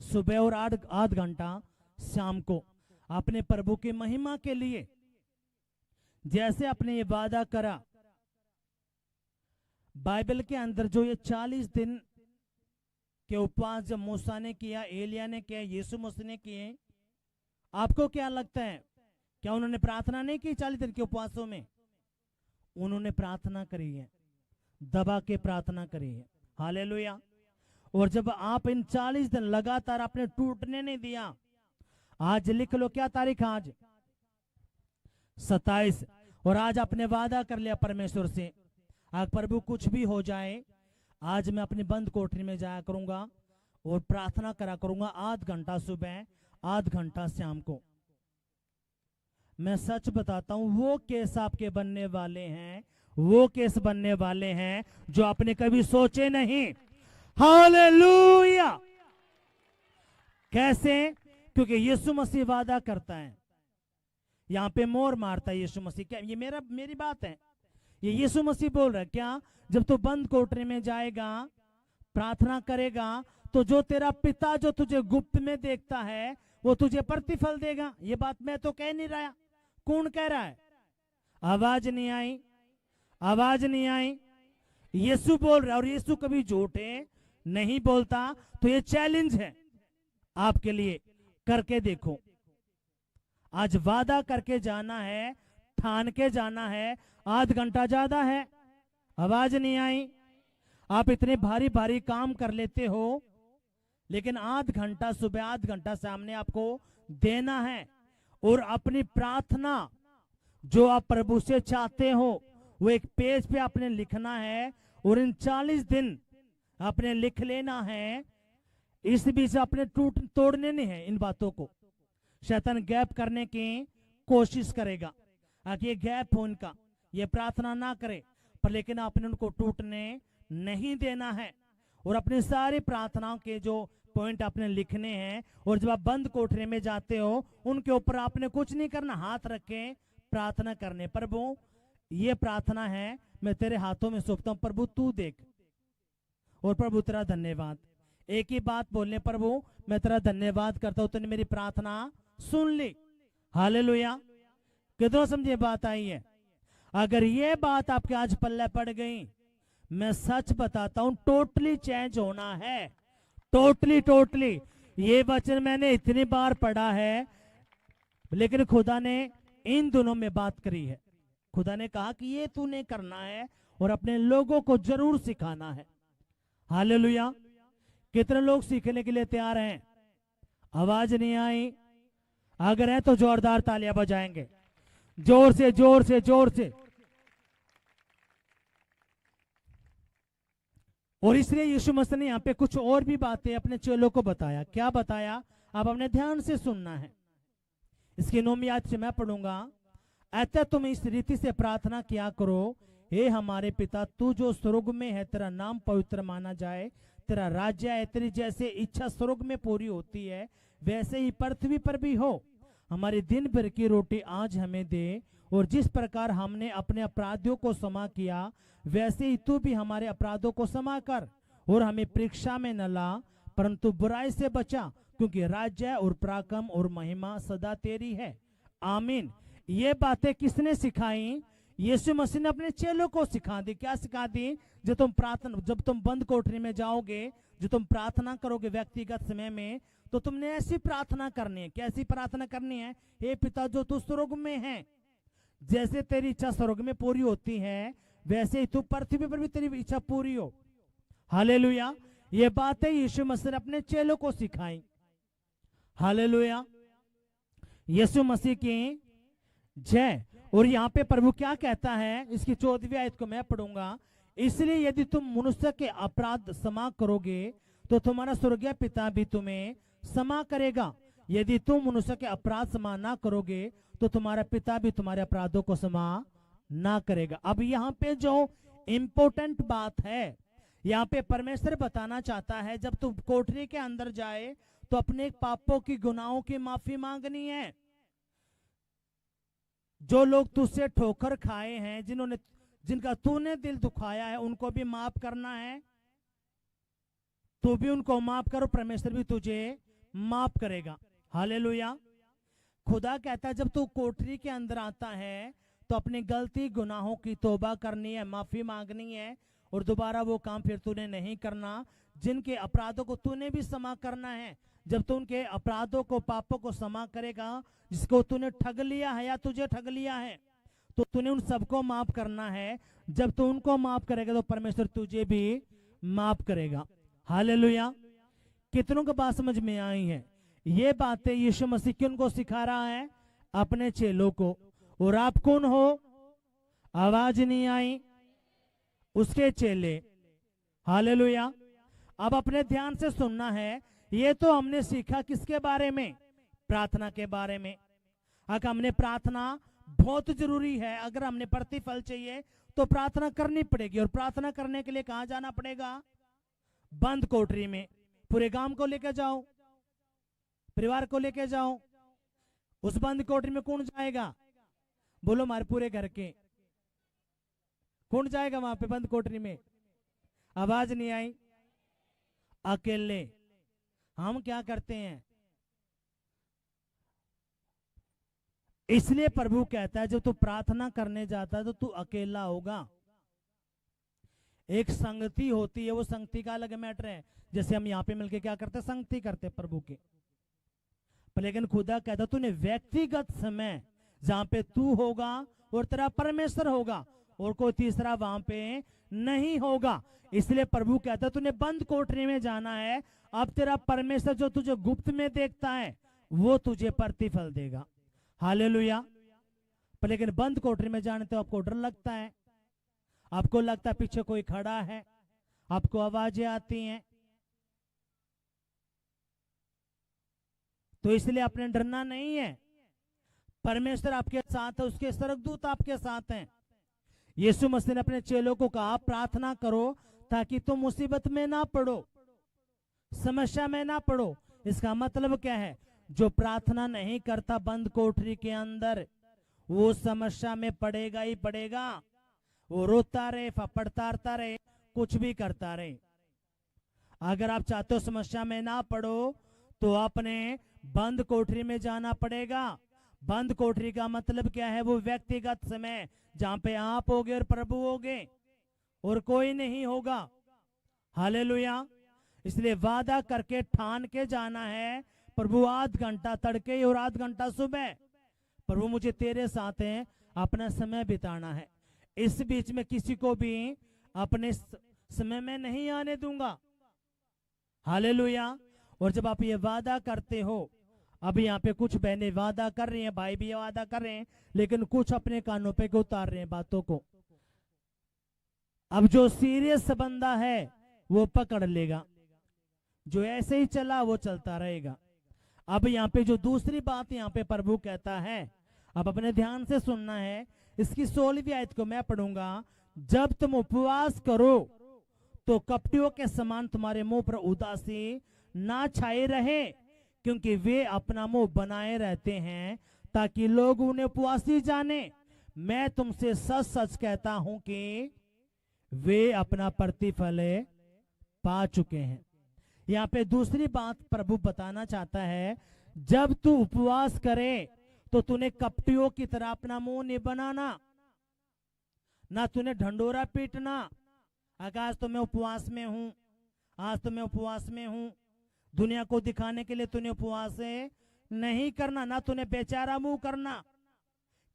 सुबह और आध घंटा शाम को अपने प्रभु की महिमा के लिए, जैसे आपने ये वादा करा। बाइबल के अंदर जो ये 40 दिन के उपवास जब मूसा ने किया, एलिया ने किया, यीशु मसीह ने किए, आपको क्या लगता है, क्या उन्होंने प्रार्थना नहीं की 40 दिन के उपवासों में? उन्होंने प्रार्थना करी है, दबा के प्रार्थना करी है। हालेलुया। और जब आप इन 40 दिन लगातार आपने टूटने नहीं दिया, आज लिख लो क्या तारीख, आज 27, और आज आपने वादा कर लिया परमेश्वर से, आज प्रभु कुछ भी हो जाए, आज मैं अपनी बंद कोठरी में जाया करूंगा और प्रार्थना करा करूंगा आध घंटा सुबह, आध घंटा शाम को। मैं सच बताता हूं, वो केस आपके बनने वाले हैं, वो केस बनने वाले हैं जो आपने कभी सोचे नहीं। हालेलुया। कैसे? क्योंकि यीशु मसीह वादा करता है, यहां पे मोर मारता है यीशु मसीह। क्या ये मेरी बात है? ये यीशु मसीह बोल रहा है क्या? जब तू बंद कोठरी में जाएगा, प्रार्थना करेगा, तो जो तेरा पिता जो तुझे गुप्त में देखता है वो तुझे प्रतिफल देगा। ये बात मैं तो कह नहीं रहा, कौन कह रहा है? आवाज नहीं आई, आवाज नहीं आई। यीशु बोल रहा है, और यीशु कभी झूठे नहीं बोलता। तो ये चैलेंज है आपके लिए, करके देखो। आज वादा करके जाना है, ठान के जाना है। आध घंटा ज्यादा है, आवाज नहीं आई। आप इतने भारी भारी काम कर लेते हो, लेकिन आध घंटा सुबह, आध घंटा सामने आपको देना है। और अपनी प्रार्थना जो आप प्रभु से चाहते हो वो एक पेज पे आपने लिखना है, और इन 40 दिन आपने लिख लेना है। इस बीच आपने तोड़ने नहीं है इन बातों को। शैतान गैप करने की कोशिश करेगा, ये गैप हो इनका, ये प्रार्थना ना करे, पर लेकिन आपने उनको टूटने नहीं देना है। और अपनी सारी प्रार्थनाओं के जो पॉइंट आपने लिखने हैं, और जब आप बंद कोठरी में जाते हो उनके ऊपर आपने कुछ नहीं करना, हाथ रख के प्रार्थना करने। प्रभु ये प्रार्थना है, मैं तेरे हाथों में सौंपता हूं, प्रभु तू देख। और प्रभु तेरा धन्यवाद, एक ही बात बोलने, प्रभु मैं तेरा धन्यवाद करता हूं, तूने मेरी प्रार्थना सुन ली। हालेलुया। कितना समझे बात आई है? अगर ये बात आपके आज पल्ले पड़ गई, मैं सच बताता हूं, टोटली चेंज होना है। टोटली। ये वचन मैंने इतनी बार पढ़ा है, लेकिन खुदा ने इन दोनों में बात करी है। खुदा ने कहा कि ये तूने करना है और अपने लोगों को जरूर सिखाना है। हालेलुया। कितने लोग सीखने के लिए तैयार हैं? आवाज नहीं आई। अगर है तो जोरदार तालियां बजाएंगे, जोर से जोर से जोर से। और इसलिए यीशु मसीह ने यहाँ पे कुछ और भी बातें अपने चेलों को बताया। क्या बताया? आप अपने ध्यान से सुनना है। इसकी 9वीं आयत से मैं पढ़ूंगा। अतः तुम इस रीति से प्रार्थना किया करो, हे हमारे पिता, तू जो स्वर्ग में है, तेरा नाम पवित्र माना जाए, तेरा राज्य है, तेरी जैसे इच्छा स्वर्ग में पूरी होती है वैसे ही पृथ्वी पर भी हो। हमारी दिन भर की रोटी आज हमें दे, और जिस प्रकार हमने अपने अपराधियों को क्षमा किया वैसे ही तू भी हमारे अपराधों को क्षमा कर, और हमें परीक्षा में न ला, परंतु बुराई से बचा, क्योंकि राज्य और पराक्रम और महिमा सदा तेरी है। आमीन। ये बातें किसने सिखाई? यीशु मसीह ने अपने चेलों को सिखा दी। क्या सिखा दी? जब तुम बंद कोठरी में जाओगे, जो तुम प्रार्थना करोगे व्यक्तिगत समय में, तो तुमने ऐसी प्रार्थना करनी है। कैसी प्रार्थना करनी है? हे पिता जो तू स्वर्ग में है, जैसे तेरी इच्छा स्वर्ग में पूरी होती है, वैसे ही तू पृथ्वी पर भी तेरी इच्छा पूरी हो। हालेलुया। ये बातें यीशु मसीह ने अपने चेलों को सिखाई। हालेलुया। यीशु मसीह की जय। और यहाँ पे प्रभु क्या कहता है, इसकी 14वीं आयत को मैं पढ़ूंगा। इसलिए यदि तुम मनुष्य के अपराध क्षमा करोगे तो तुम्हारा स्वर्गीय पिता भी तुम्हें क्षमा करेगा। यदि तुम मनुष्य के अपराध क्षमा ना करोगे तो तुम्हारा पिता भी तुम्हारे अपराधों को क्षमा ना करेगा। अब यहाँ पे जो इंपॉर्टेंट बात है, यहाँ पे परमेश्वर बताना चाहता है, जब तू कोठरी के अंदर जाए तो अपने पापों की, गुनाहों की माफी मांगनी है। जो लोग तुझसे ठोकर खाए हैं, जिनका तूने दिल दुखाया है, उनको भी माफ करना है। तू भी उनको माफ करो, परमेश्वर भी तुझे माफ करेगा। हालेलुया। खुदा कहता है जब तू कोठरी के अंदर आता है तो अपनी गलती गुनाहों की तौबा करनी है, माफी मांगनी है, और दोबारा वो काम फिर तूने नहीं करना। जिनके अपराधों को तूने भी क्षमा करना है। जब तू उनके अपराधों को, पापों को क्षमा करेगा, जिसको तूने ठग लिया है या तुझे ठग लिया है, तो तूने उन सबको माफ करना है। जब तू उनको माफ करेगा तो परमेश्वर तुझे भी माफ करेगा। हालेलुया। कितनों को बात समझ में आई है? ये बातें यीशु मसीह किन को सिखा रहा है? अपने चेलों को। और आप कौन हो? आवाज नहीं आई? उसके चेले। हालेलुया। अब अपने ध्यान से सुनना है। ये तो हमने सीखा किसके बारे में? प्रार्थना के बारे में। अगर हमने प्रार्थना बहुत जरूरी है, अगर हमने प्रतिफल चाहिए तो प्रार्थना करनी पड़ेगी। और प्रार्थना करने के लिए कहां जाना पड़ेगा? बंद कोठरी में। पूरे गांव को लेकर जाओ, परिवार को लेकर जाओ। उस बंद कोठरी में कौन जाएगा? बोलो, हमारे पूरे घर के। कौन जाएगा वहां पे बंद कोठरी में? आवाज नहीं आई? अकेले। हम क्या करते हैं? इसलिए प्रभु कहता है जब तू प्रार्थना करने जाता है तो तू अकेला होगा। एक संगति होती है, वो संगति का अलग मैटर है। जैसे हम यहाँ पे मिलके क्या करते हैं? संगति करते हैं प्रभु के। पर लेकिन खुदा कहता तूने व्यक्तिगत समय जहां पे तू होगा और तेरा परमेश्वर होगा, और कोई तीसरा वहां पे नहीं होगा। इसलिए प्रभु कहता तूने बंद कोठरी में जाना है। अब तेरा परमेश्वर जो तुझे गुप्त में देखता है वो तुझे प्रतिफल देगा। हालेलुया। पर लेकिन बंद कोठरी में जाने तो आपको डर लगता है, आपको लगता है पीछे कोई खड़ा है, आपको आवाजें आती हैं। तो इसलिए आपने डरना नहीं है। परमेश्वर आपके साथ है, उसके स्वर्गदूत आपके साथ हैं। यीशु मसीह ने अपने चेलों को कहा प्रार्थना करो ताकि तुम मुसीबत में ना पड़ो, समस्या में ना पड़ो। इसका मतलब क्या है? जो प्रार्थना नहीं करता बंद कोठरी के अंदर, वो समस्या में पड़ेगा ही पड़ेगा। वो रोता रहे, फपड़ता रहे, कुछ भी करता रहे। अगर आप चाहते हो समस्या में ना पड़ो तो आपने बंद कोठरी में जाना पड़ेगा। बंद कोठरी का मतलब क्या है? वो व्यक्तिगत समय जहां पे आप होगे और प्रभु होगे और कोई नहीं होगा। हालेलुया। इसलिए वादा करके ठान के जाना है, प्रभु आध घंटा तड़के और आध घंटा सुबह, प्रभु मुझे तेरे साथ है, अपना समय बिताना है। इस बीच में किसी को भी अपने समय में नहीं आने दूंगा। हालेलुया। और जब आप ये वादा करते हो, अब यहाँ पे कुछ बहनें वादा कर रही हैं, भाई भी वादा कर रहे हैं, लेकिन कुछ अपने कानों पे उतार रहे हैं बातों को। अब जो सीरियस बंदा है वो पकड़ लेगा, जो ऐसे ही चला वो चलता रहेगा। अब यहाँ पे जो दूसरी बात यहाँ पे प्रभु कहता है, अब अपने ध्यान से सुनना है। इसकी 16वीं आयत को मैं पढ़ूंगा। जब तुम उपवास करो तो कपटियों के समान तुम्हारे मुंह पर उदासी ना छाए रहे, क्योंकि वे अपना मुंह बनाए रहते हैं ताकि लोग उन्हें उपवासी जाने। मैं तुमसे सच सच कहता हूं कि वे अपना प्रतिफल पा चुके हैं। यहाँ पे दूसरी बात प्रभु बताना चाहता है, जब तू उपवास करे तो तूने कपटियों की तरह अपना मुंह नहीं बनाना। ना तूने ढंडोरा पीटना, आज तो मैं उपवास में हूं, आज तो मैं उपवास में हूं, दुनिया को दिखाने के लिए तूने उपवास नहीं करना। ना तूने बेचारा मुंह करना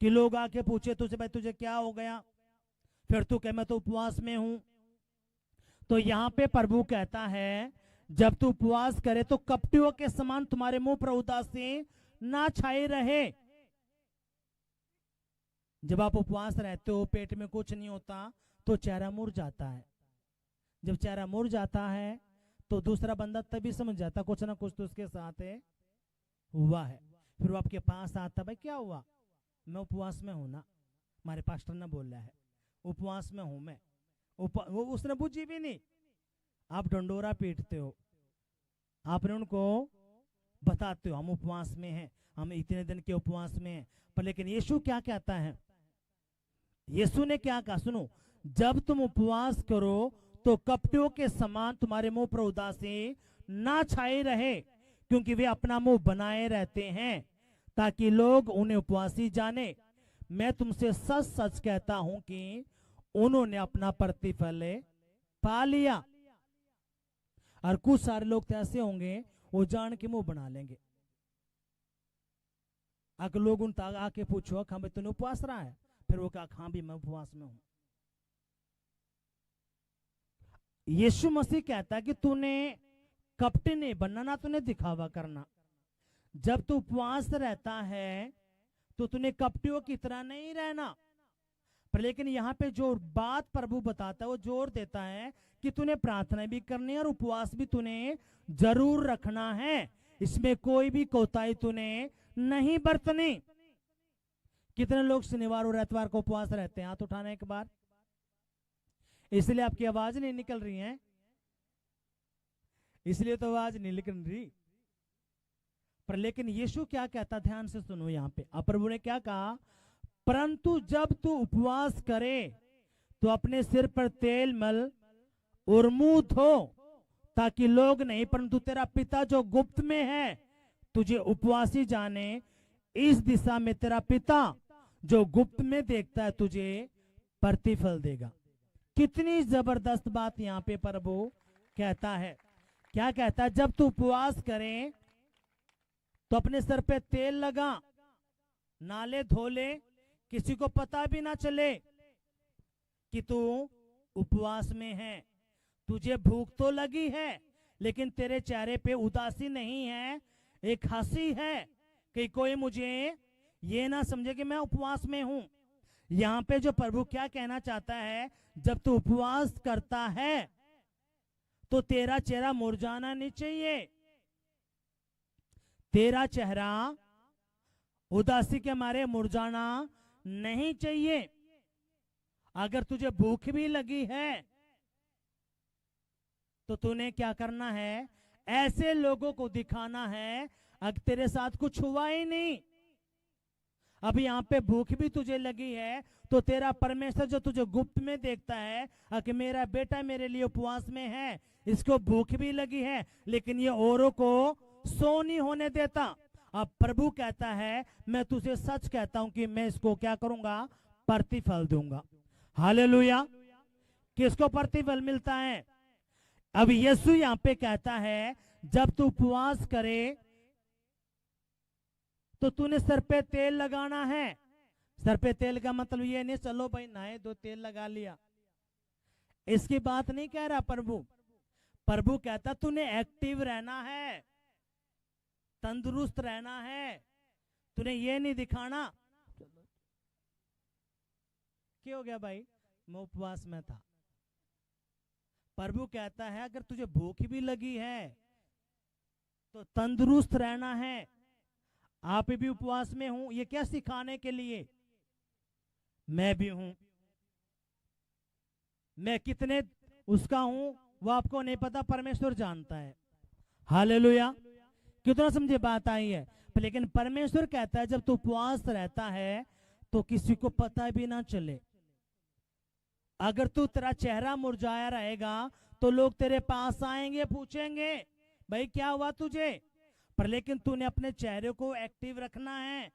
कि लोग आके पूछे तुझे, भाई तुझे क्या हो गया, फिर तू कह मैं तो उपवास में हूं। तो यहां पे प्रभु कहता है जब तू उपवास करे तो कपटियों के समान तुम्हारे मुंह पर उदासी ना छाई रहे। जब आप उपवास रहते हो, पेट में कुछ नहीं होता, तो चेहरा मुरझाता है। जब चेहरा मुरझाता है तो दूसरा बंदा तभी समझ जाता कुछ ना कुछ तो उसके साथ हुआ है। फिर वो आपके पास आता, भाई क्या हुआ, मैं उपवास में हूं ना, हमारे पास्टर ने बोला है उपवास में हूं मैं। वो उसने बुझी भी नहीं, आप डंडोरा पीटते हो, आपने उनको बताते हो हम उपवास में हैं, हम इतने दिन के उपवास में हैं। पर लेकिन यीशु क्या कहता है, यीशु ने क्या कहा सुनो, जब तुम उपवास करो तो कपटियों के समान तुम्हारे मुंह पर उदासी ना छाई रहे, क्योंकि वे अपना मुंह बनाए रहते हैं ताकि लोग उन्हें उपवासी जाने। मैं तुमसे सच सच कहता हूं कि उन्होंने अपना प्रतिफल पा लिया। और कुछ सारे लोग तो ऐसे होंगे वो जान के मुंह बना लेंगे। अगर लोग उन आके पूछो हाँ भाई तूने उपवास रहा है, फिर वो कहा हाँ भी मैं उपवास में हूं। यीशु मसीह कहता है कि तूने कपटी नहीं बनना, ना तूने दिखावा करना। जब तू उपवास रहता है तो तूने कपटियों की तरह नहीं रहना। पर लेकिन यहाँ पे जो बात प्रभु बताता है वो जोर देता है कि तूने प्रार्थना भी करनी है और उपवास भी तूने जरूर रखना है, इसमें कोई भी कोताही तूने नहीं बरतनी। कितने लोग शनिवार और एतवार को उपवास रहते हैं, हाथ उठाने एक बार। इसलिए आपकी आवाज नहीं निकल रही है, इसलिए तो आवाज नहीं निकल रही। पर लेकिन यीशु क्या कहता, ध्यान से सुनो यहाँ पे। प्रभु ने क्या कहा, परंतु जब तू उपवास करे तो अपने सिर पर तेल मल और मुंह धो, ताकि लोग नहीं परंतु तेरा पिता जो गुप्त में है तुझे उपवासी जाने। इस दिशा में तेरा पिता जो गुप्त में देखता है तुझे प्रतिफल देगा। कितनी जबरदस्त बात यहाँ पे प्रभु कहता है। क्या कहता है, जब तू उपवास करे तो अपने सर पे तेल लगा, नाले धो ले, किसी को पता भी ना चले कि तू उपवास में है। तुझे भूख तो लगी है लेकिन तेरे चेहरे पे उदासी नहीं है, एक हंसी है कि कोई मुझे ये ना समझे कि मैं उपवास में हूं। यहां पे जो प्रभु क्या कहना चाहता है, जब तू उपवास करता है तो तेरा चेहरा मुरझाना नहीं चाहिए, तेरा चेहरा उदासी के मारे मुरझाना नहीं चाहिए। अगर तुझे भूख भी लगी है तो तूने क्या करना है, ऐसे लोगों को दिखाना है अगर तेरे साथ कुछ हुआ ही नहीं। अब यहाँ पे भूख भी तुझे लगी है तो तेरा परमेश्वर जो तुझे गुप्त में देखता है कि मेरा बेटा मेरे लिए उपवास में है, इसको भूख भी लगी है लेकिन ये औरों को सो नहीं होने देता। अब प्रभु कहता है मैं तुझे सच कहता हूं कि मैं इसको क्या करूंगा, प्रतिफल दूंगा। हालेलुया। किसको प्रतिफल मिलता है? अब यीशु यहां पे कहता है जब तू उपवास करे तो तूने सर पे तेल लगाना है। सर पे तेल का मतलब ये नहीं चलो भाई नहाए दो तेल लगा लिया, इसकी बात नहीं कह रहा प्रभु। प्रभु कहता तूने एक्टिव रहना है, तंदुरुस्त रहना है, तूने ये नहीं दिखाना। क्या हो गया भाई, मैं उपवास में था। प्रभु कहता है अगर तुझे भूख भी लगी है तो तंदुरुस्त रहना है। आप भी उपवास में हूं, ये क्या सिखाने के लिए? मैं भी हूं, मैं कितने उसका हूं वो आपको नहीं पता, परमेश्वर जानता है। हालेलुया। कितना समझे बात आई है। लेकिन परमेश्वर कहता है जब तू उपवास रहता है तो किसी को पता भी ना चले। अगर तू तेरा चेहरा मुरझाया रहेगा तो लोग तेरे पास आएंगे, पूछेंगे भाई क्या हुआ तुझे। पर लेकिन तूने अपने चेहरे को एक्टिव रखना है,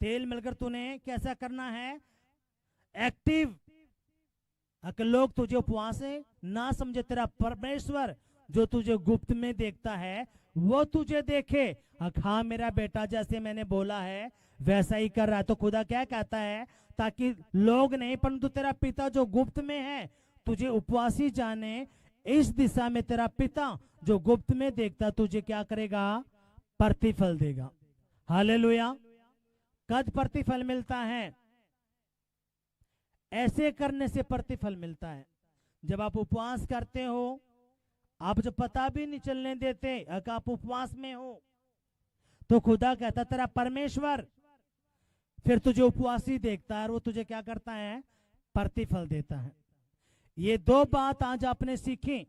तेल मिलकर तूने कैसा करना है, एक्टिव। अगर लोग तुझे उपवास है ना समझे, तेरा परमेश्वर जो तुझे गुप्त में देखता है वो तुझे देखे। हाँ मेरा बेटा जैसे मैंने बोला है वैसा ही कर रहा है। तो खुदा क्या कहता है, ताकि लोग नहीं परंतु तेरा पिता जो गुप्त में है तुझे उपवासी जाने। इस दिशा में तेरा पिता जो गुप्त में देखता तुझे क्या करेगा, प्रतिफल देगा। हालेलुया। कद प्रतिफल मिलता है, ऐसे करने से प्रतिफल मिलता है। जब आप उपवास करते हो, आप जो पता भी नहीं चलने देते अगर आप उपवास में हो, तो खुदा कहता तेरा परमेश्वर फिर तुझे उपवासी देखता है और वो तुझे क्या करता है, प्रतिफल देता है। ये दो बात आज आपने सीखी।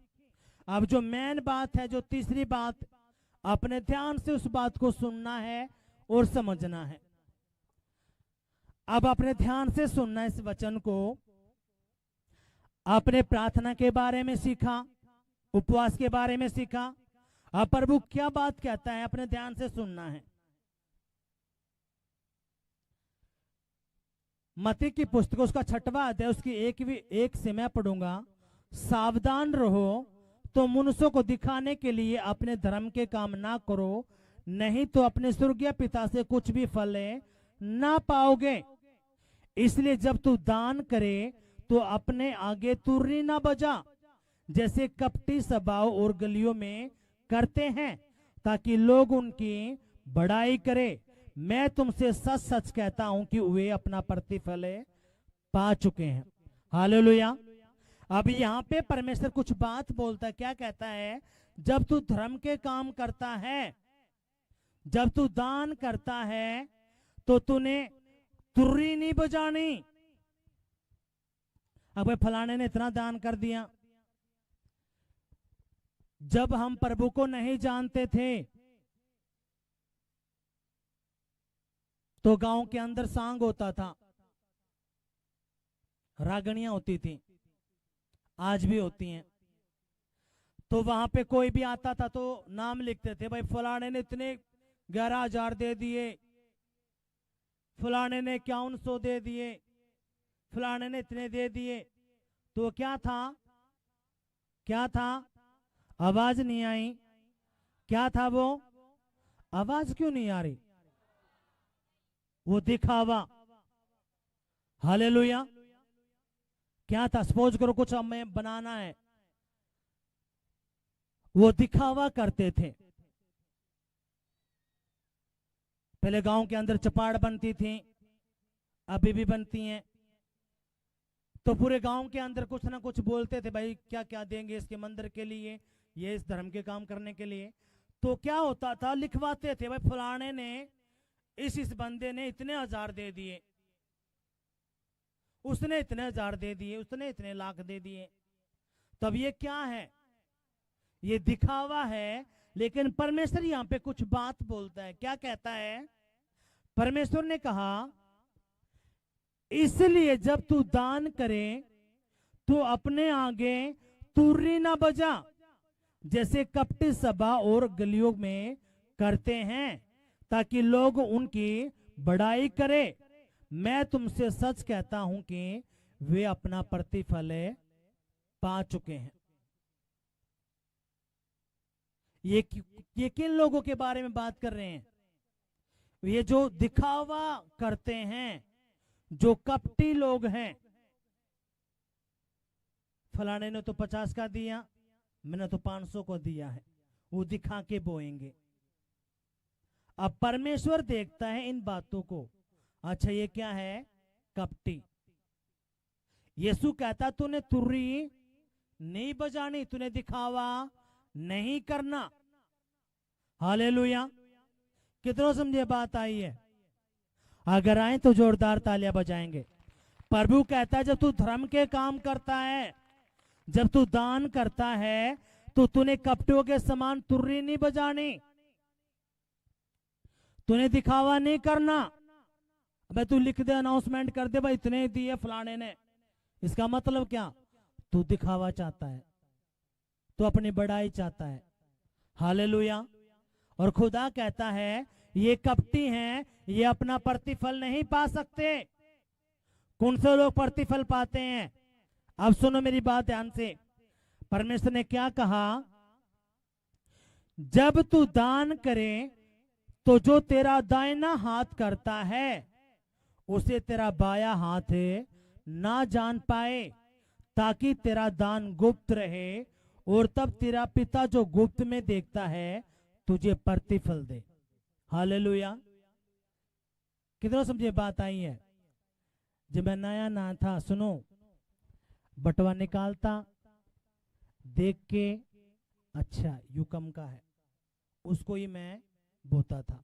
अब जो मेन बात है, जो तीसरी बात, अपने ध्यान से उस बात को सुनना है और समझना है। अब अपने ध्यान से सुनना इस वचन को। आपने प्रार्थना के बारे में सीखा, उपवास के बारे में सीखा। अब प्रभु क्या बात कहता है, अपने ध्यान से सुनना है। मत्ती की पुस्तक उसका 6वां अध्याय उसकी एक से मैं पढ़ूंगा। सावधान रहो, तो मनुष्यों को दिखाने के लिए अपने धर्म के काम ना करो, नहीं तो अपने स्वर्गीय पिता से कुछ भी फल ना पाओगे। इसलिए जब तू दान करे तो अपने आगे तुरही ना बजा, जैसे कपटी सभाओं और गलियों में करते हैं, ताकि लोग उनकी बड़ाई करे। मैं तुमसे सच सच कहता हूं कि वे अपना प्रतिफल पा चुके हैं। हालेलुया। अब यहाँ पे परमेश्वर कुछ बात बोलता है। क्या कहता है, जब तू धर्म के काम करता है, जब तू दान करता है, तो तूने तुर्री नहीं बजानी। अब फलाने ने इतना दान कर दिया। जब हम प्रभु को नहीं जानते थे तो गांव के अंदर सांग होता था, रागणियां होती थी, आज भी होती हैं। तो वहां पे कोई भी आता था तो नाम लिखते थे, भाई फलाने ने इतने 11,000 दे दिए, फलाने ने 5100 दे दिए, फलाने ने इतने दे दिए। तो क्या था, क्या था, आवाज नहीं आई। क्या था वो, आवाज क्यों नहीं आ रही, वो दिखावा। हालेलुया। क्या था, सपोज करो कुछ हमें बनाना है, वो दिखावा करते थे। पहले गांव के अंदर चपाड़ बनती थी, अभी भी बनती हैं। तो पूरे गांव के अंदर कुछ ना कुछ बोलते थे, भाई क्या क्या देंगे इसके मंदिर के लिए, ये इस धर्म के काम करने के लिए। तो क्या होता था, लिखवाते थे, भाई फलाने ने इस बंदे ने इतने 1000 दे दिए, उसने इतने 1000 दे दिए, उसने इतने लाख दे दिए। तब ये क्या है, ये दिखावा है। लेकिन परमेश्वर यहां पे कुछ बात बोलता है। क्या कहता है, परमेश्वर ने कहा इसलिए जब तू दान करे तो अपने आगे तुर्री ना बजा, जैसे कपटी सभा और गलियों में करते हैं, ताकि लोग उनकी बड़ाई करे। मैं तुमसे सच कहता हूं कि वे अपना प्रतिफल पा चुके हैं। ये किन लोगों के बारे में बात कर रहे हैं, ये जो दिखावा करते हैं, जो कपटी लोग हैं। फलाने ने तो 50 का दिया, मैंने तो 500 को दिया है, वो दिखा के बोएंगे। अब परमेश्वर देखता है इन बातों को। अच्छा ये क्या है, कपटी। यीशु कहता तूने तुर्री नहीं बजानी, तूने दिखावा नहीं करना। हालेलुया। कितनों समझे बात आई है, अगर आए तो जोरदार तालियां बजाएंगे। प्रभु कहता है जब तू धर्म के काम करता है, जब तू दान करता है, तो तूने कपटियों के समान तुर्री नहीं बजानी, तूने दिखावा नहीं करना। भाई तू लिख दे, अनाउंसमेंट कर दे, भाई इतने दिए फलाने ने, इसका मतलब क्या, तू दिखावा चाहता है, तू अपनी बड़ाई चाहता है। हालेलुया। और खुदा कहता है ये कपटी हैं, ये अपना प्रतिफल नहीं पा सकते। कौन से लोग प्रतिफल पाते हैं? अब सुनो मेरी बात ध्यान से। परमेश्वर ने क्या कहा? जब तू दान करे तो जो तेरा दाहिना हाथ करता है उसे तेरा बाया हाथ ना जान पाए, ताकि तेरा दान गुप्त रहे, और तब तेरा पिता जो गुप्त में देखता है तुझे प्रतिफल दे। हालेलुया। कितना समझे बात आई है? जब मैं नया ना था, सुनो, बटवा निकालता, देख के अच्छा युकम का है, उसको ही मैं बोता था।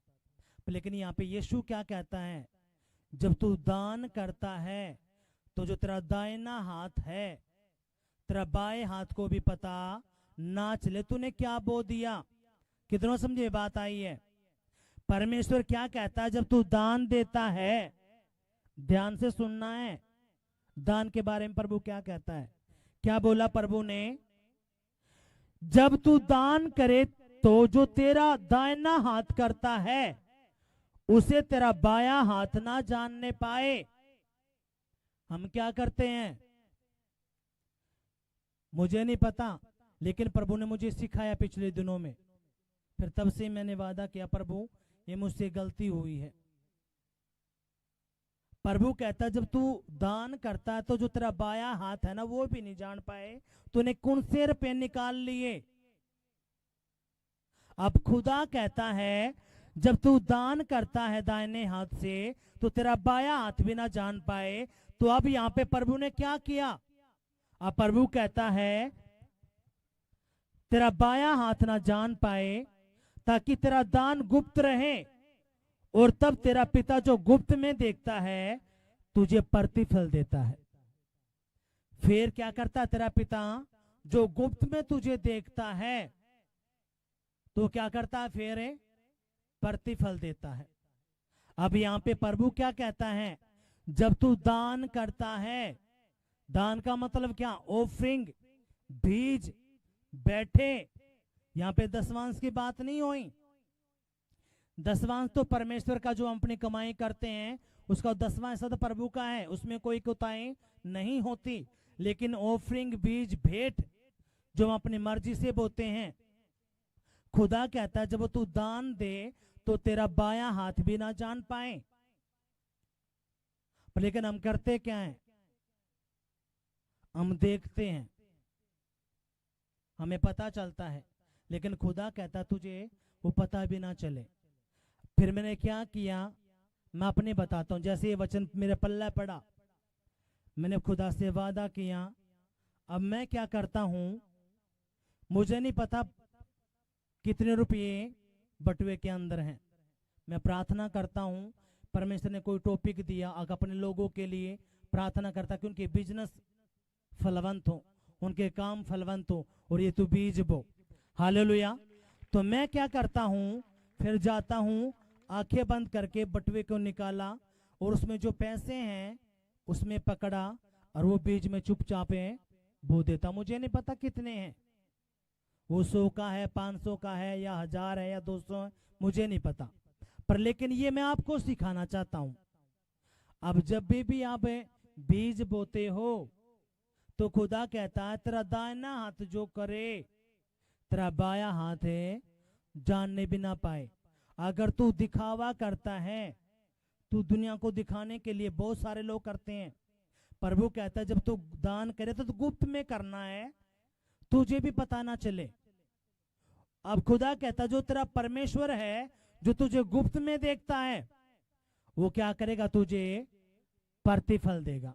लेकिन यहाँ पे यीशु क्या कहता है? जब तू दान करता है तो जो तेरा दाहिना हाथ है तेरा बाएं हाथ को भी पता ना चले तूने क्या बो दिया। कितना समझे बात आई है? परमेश्वर क्या कहता है? जब तू दान देता है, ध्यान से सुनना है, दान के बारे में प्रभु क्या कहता है? क्या बोला प्रभु ने? जब तू दान करे तो जो तेरा दाहिना हाथ करता है उसे तेरा बाया हाथ ना जानने पाए। हम क्या करते हैं मुझे नहीं पता, लेकिन प्रभु ने मुझे सिखाया पिछले दिनों में। फिर तब से मैंने वादा किया, प्रभु ये मुझसे गलती हुई है। प्रभु कहता जब तू दान करता है तो जो तेरा बाया हाथ है ना वो भी नहीं जान पाए तूने कौन से रुपए निकाल लिए। अब खुदा कहता है जब तू दान करता है दाहिने हाथ से तो तेरा बाया हाथ भी ना जान पाए। तो अब यहाँ पे प्रभु ने क्या किया? अब प्रभु कहता है तेरा बाया हाथ ना जान पाए ताकि तेरा दान गुप्त रहे, और तब तेरा पिता जो गुप्त में देखता है तुझे प्रतिफल देता है। फिर क्या करता तेरा पिता जो गुप्त में तुझे देखता है तो क्या करता है? फिर प्रतिफल देता है। अब यहाँ पे प्रभु क्या कहता है? जब तू दान करता है, दान का मतलब क्या? ऑफरिंग, बीज, बैठे। यहाँ पे दसवांश की बात नहीं हुई। दसवांश तो परमेश्वर का जो हम अपनी कमाई करते हैं उसका 10वां हिस्सा तो प्रभु का है, उसमें कोई कोताही नहीं होती। लेकिन ऑफरिंग, बीज, भेंट जो हम अपनी मर्जी से बोते हैं, खुदा कहता है जब तू दान दे तो तेरा बाया हाथ भी ना जान पाए। लेकिन हम करते क्या हैं? हम देखते हैं, हमें पता चलता है, लेकिन खुदा कहता तुझे वो पता भी ना चले। फिर मैंने क्या किया मैं अपने बताता हूं। जैसे ये वचन मेरे पल्ले पड़ा, मैंने खुदा से वादा किया। अब मैं क्या करता हूं, मुझे नहीं पता कितने रुपये बटुए के अंदर हैं। मैं प्रार्थना करता हूं, परमेश्वर ने कोई टॉपिक दिया, अगर अपने लोगों के लिए प्रार्थना करता कि उनके बिजनेस फलवंत हो, उनके काम फलवंत हो, और ये तू बीज बो। हालेलुया। तो मैं क्या करता हूं, फिर जाता हूं, आंखें बंद करके बटुए को निकाला और उसमें जो पैसे हैं उसमें पकड़ा और वो बीज में चुपचाप बो देता। मुझे नहीं पता कितने हैं, वो 100 का है, 500 का है, या 1000 है, या 200 है, मुझे नहीं पता। पर लेकिन ये मैं आपको सिखाना चाहता हूं। अब जब भी आप बीज बोते हो तो खुदा कहता है तेरा दाहिना हाथ जो करे तेरा बाया हाथ जानने भी ना पाए। अगर तू दिखावा करता है, तू दुनिया को दिखाने के लिए, बहुत सारे लोग करते हैं। प्रभु कहता है जब तू दान करे तो गुप्त में करना है, तुझे भी पता ना चले। अब खुदा कहता जो तेरा परमेश्वर है जो तुझे गुप्त में देखता है वो क्या करेगा? तुझे प्रतिफल देगा।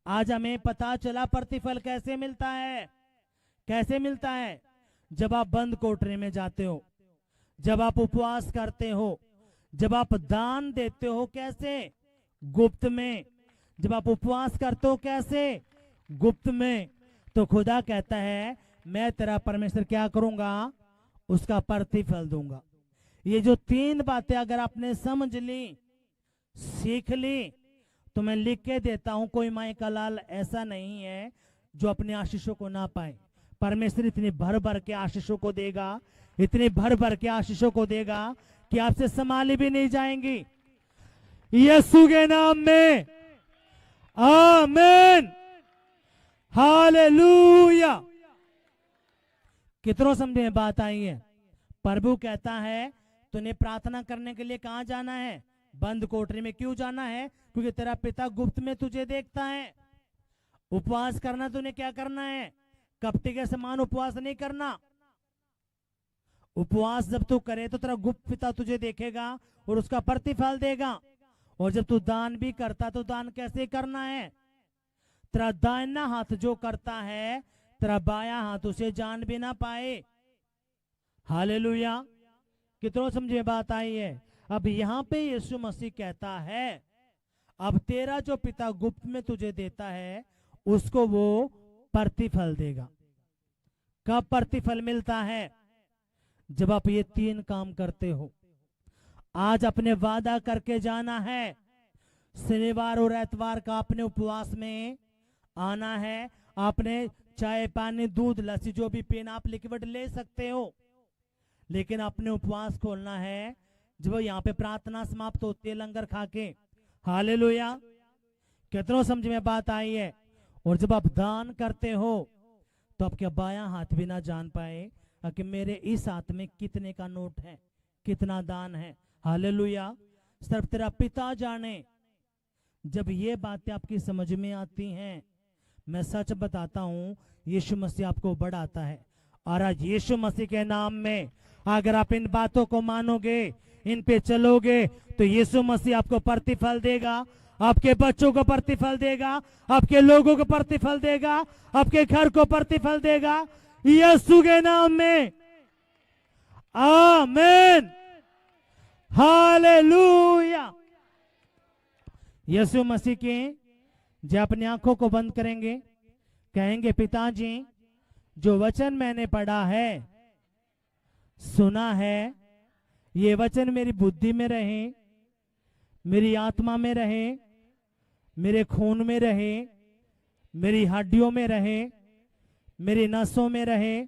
आज हमें पता चला प्रतिफल कैसे मिलता है। कैसे मिलता है? जब आप बंद कोठरी में जाते हो, जब आप उपवास करते हो, जब आप दान देते हो। कैसे? गुप्त में। जब आप उपवास करते हो कैसे? गुप्त में। तो खुदा कहता है मैं तेरा परमेश्वर क्या करूंगा? उसका प्रतिफल दूंगा। ये जो 3 बातें अगर आपने समझ ली, सीख ली, तो मैं लिख के देता हूं, कोई माई का लाल ऐसा नहीं है जो अपने आशीषों को ना पाए। परमेश्वर इतनी भर भर के आशीषों को देगा, इतनी भर भर के आशीषों को देगा कि आपसे संभाली भी नहीं जाएंगी। यीशु के नाम में आमीन, हालेलुया। कितनों समझे में बात आई है? प्रभु कहता है तूने प्रार्थना करने के लिए कहां जाना है? बंद कोठरी में। क्यों जाना है? क्योंकि तेरा पिता गुप्त में तुझे देखता है। उपवास करना तूने क्या करना है? कपटी के समान उपवास नहीं करना। उपवास जब तू करे तो तेरा गुप्त पिता तुझे देखेगा और उसका प्रतिफल देगा। और जब तू दान भी करता तो दान कैसे करना है? तेरा दाहिना हाथ जो करता है तेरा बायां हाथ उसे जान भी ना पाए। हालेलुया। कितनों समझे बात आई है? अब यहां पे यीशु मसीह कहता है अब तेरा जो पिता गुप्त में तुझे देता है उसको वो प्रतिफल देगा। कब प्रतिफल मिलता है? जब आप ये 3 काम करते हो। आज अपने वादा करके जाना है, शनिवार और एतवार का अपने उपवास में आना है। आपने चाय, पानी, दूध, लस्सी जो भी पीना आप लिक्विड ले सकते हो, लेकिन अपने उपवास खोलना है जब यहाँ पे प्रार्थना समाप्त होती है लंगर खा के। हालेलुया। कितनों समझ में बात आई है? और जब आप दान करते हो तो आपके बायां हाथ भी ना जान पाए कि मेरे इस हाथ में कितने का नोट है, कितना दान है। हालेलुया। सिर्फ तेरा पिता जाने। जब ये बातें आपकी समझ में आती हैं, मैं सच बताता हूं, यीशु मसीह आपको बढ़ाता है। और आज यीशु मसीह के नाम में अगर आप इन बातों को मानोगे, इन पे चलोगे, तो यीशु मसीह आपको प्रतिफल देगा। आपके बच्चों को प्रतिफल देगा, आपके लोगों को प्रतिफल देगा, आपके घर को प्रतिफल देगा, यीशु के नाम में। आमीन, हालेलुया। यीशु मसीह के जो अपनी आंखों को बंद करेंगे, कहेंगे पिताजी जो वचन मैंने पढ़ा है, सुना है, ये वचन मेरी बुद्धि में रहे, मेरी आत्मा में रहे, मेरे खून में रहे, मेरी हड्डियों में रहे, मेरी नसों में रहे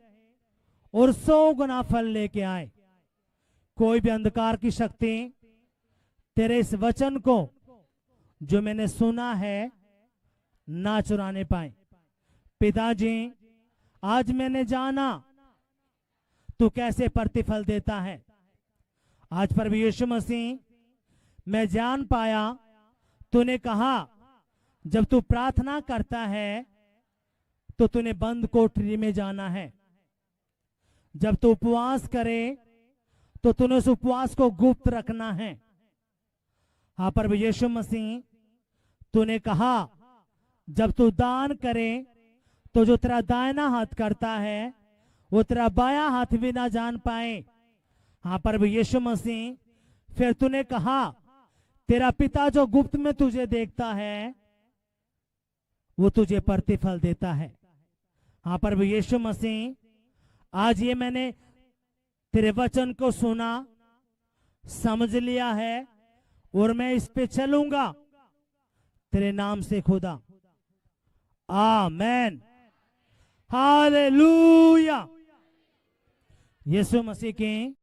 और 100 गुना फल लेके आए। कोई भी अंधकार की शक्ति तेरे इस वचन को जो मैंने सुना है ना चुराने पाए। पिताजी आज मैंने जाना तू कैसे प्रतिफल देता है। आज प्रभु यीशु मसीह मैं जान पाया, तूने कहा जब तू प्रार्थना करता है तो तूने बंद कोठरी में जाना है। जब तू उपवास करे तो तूने उस उपवास को गुप्त रखना है। हाँ प्रभु यीशु मसीह तूने कहा जब तू दान करे तो जो तेरा दाहिना हाथ करता है वो तेरा बायां हाथ भी ना जान पाए। हाँ प्रभु यीशु मसीह फिर तूने कहा तेरा पिता जो गुप्त में तुझे देखता है वो तुझे प्रतिफल देता है। हाँ प्रभु यीशु मसीह आज ये मैंने तेरे वचन को सुना, समझ लिया है और मैं इस पे चलूंगा तेरे नाम से खुदा। आमेन, हालेलुया। यीशु मसीह की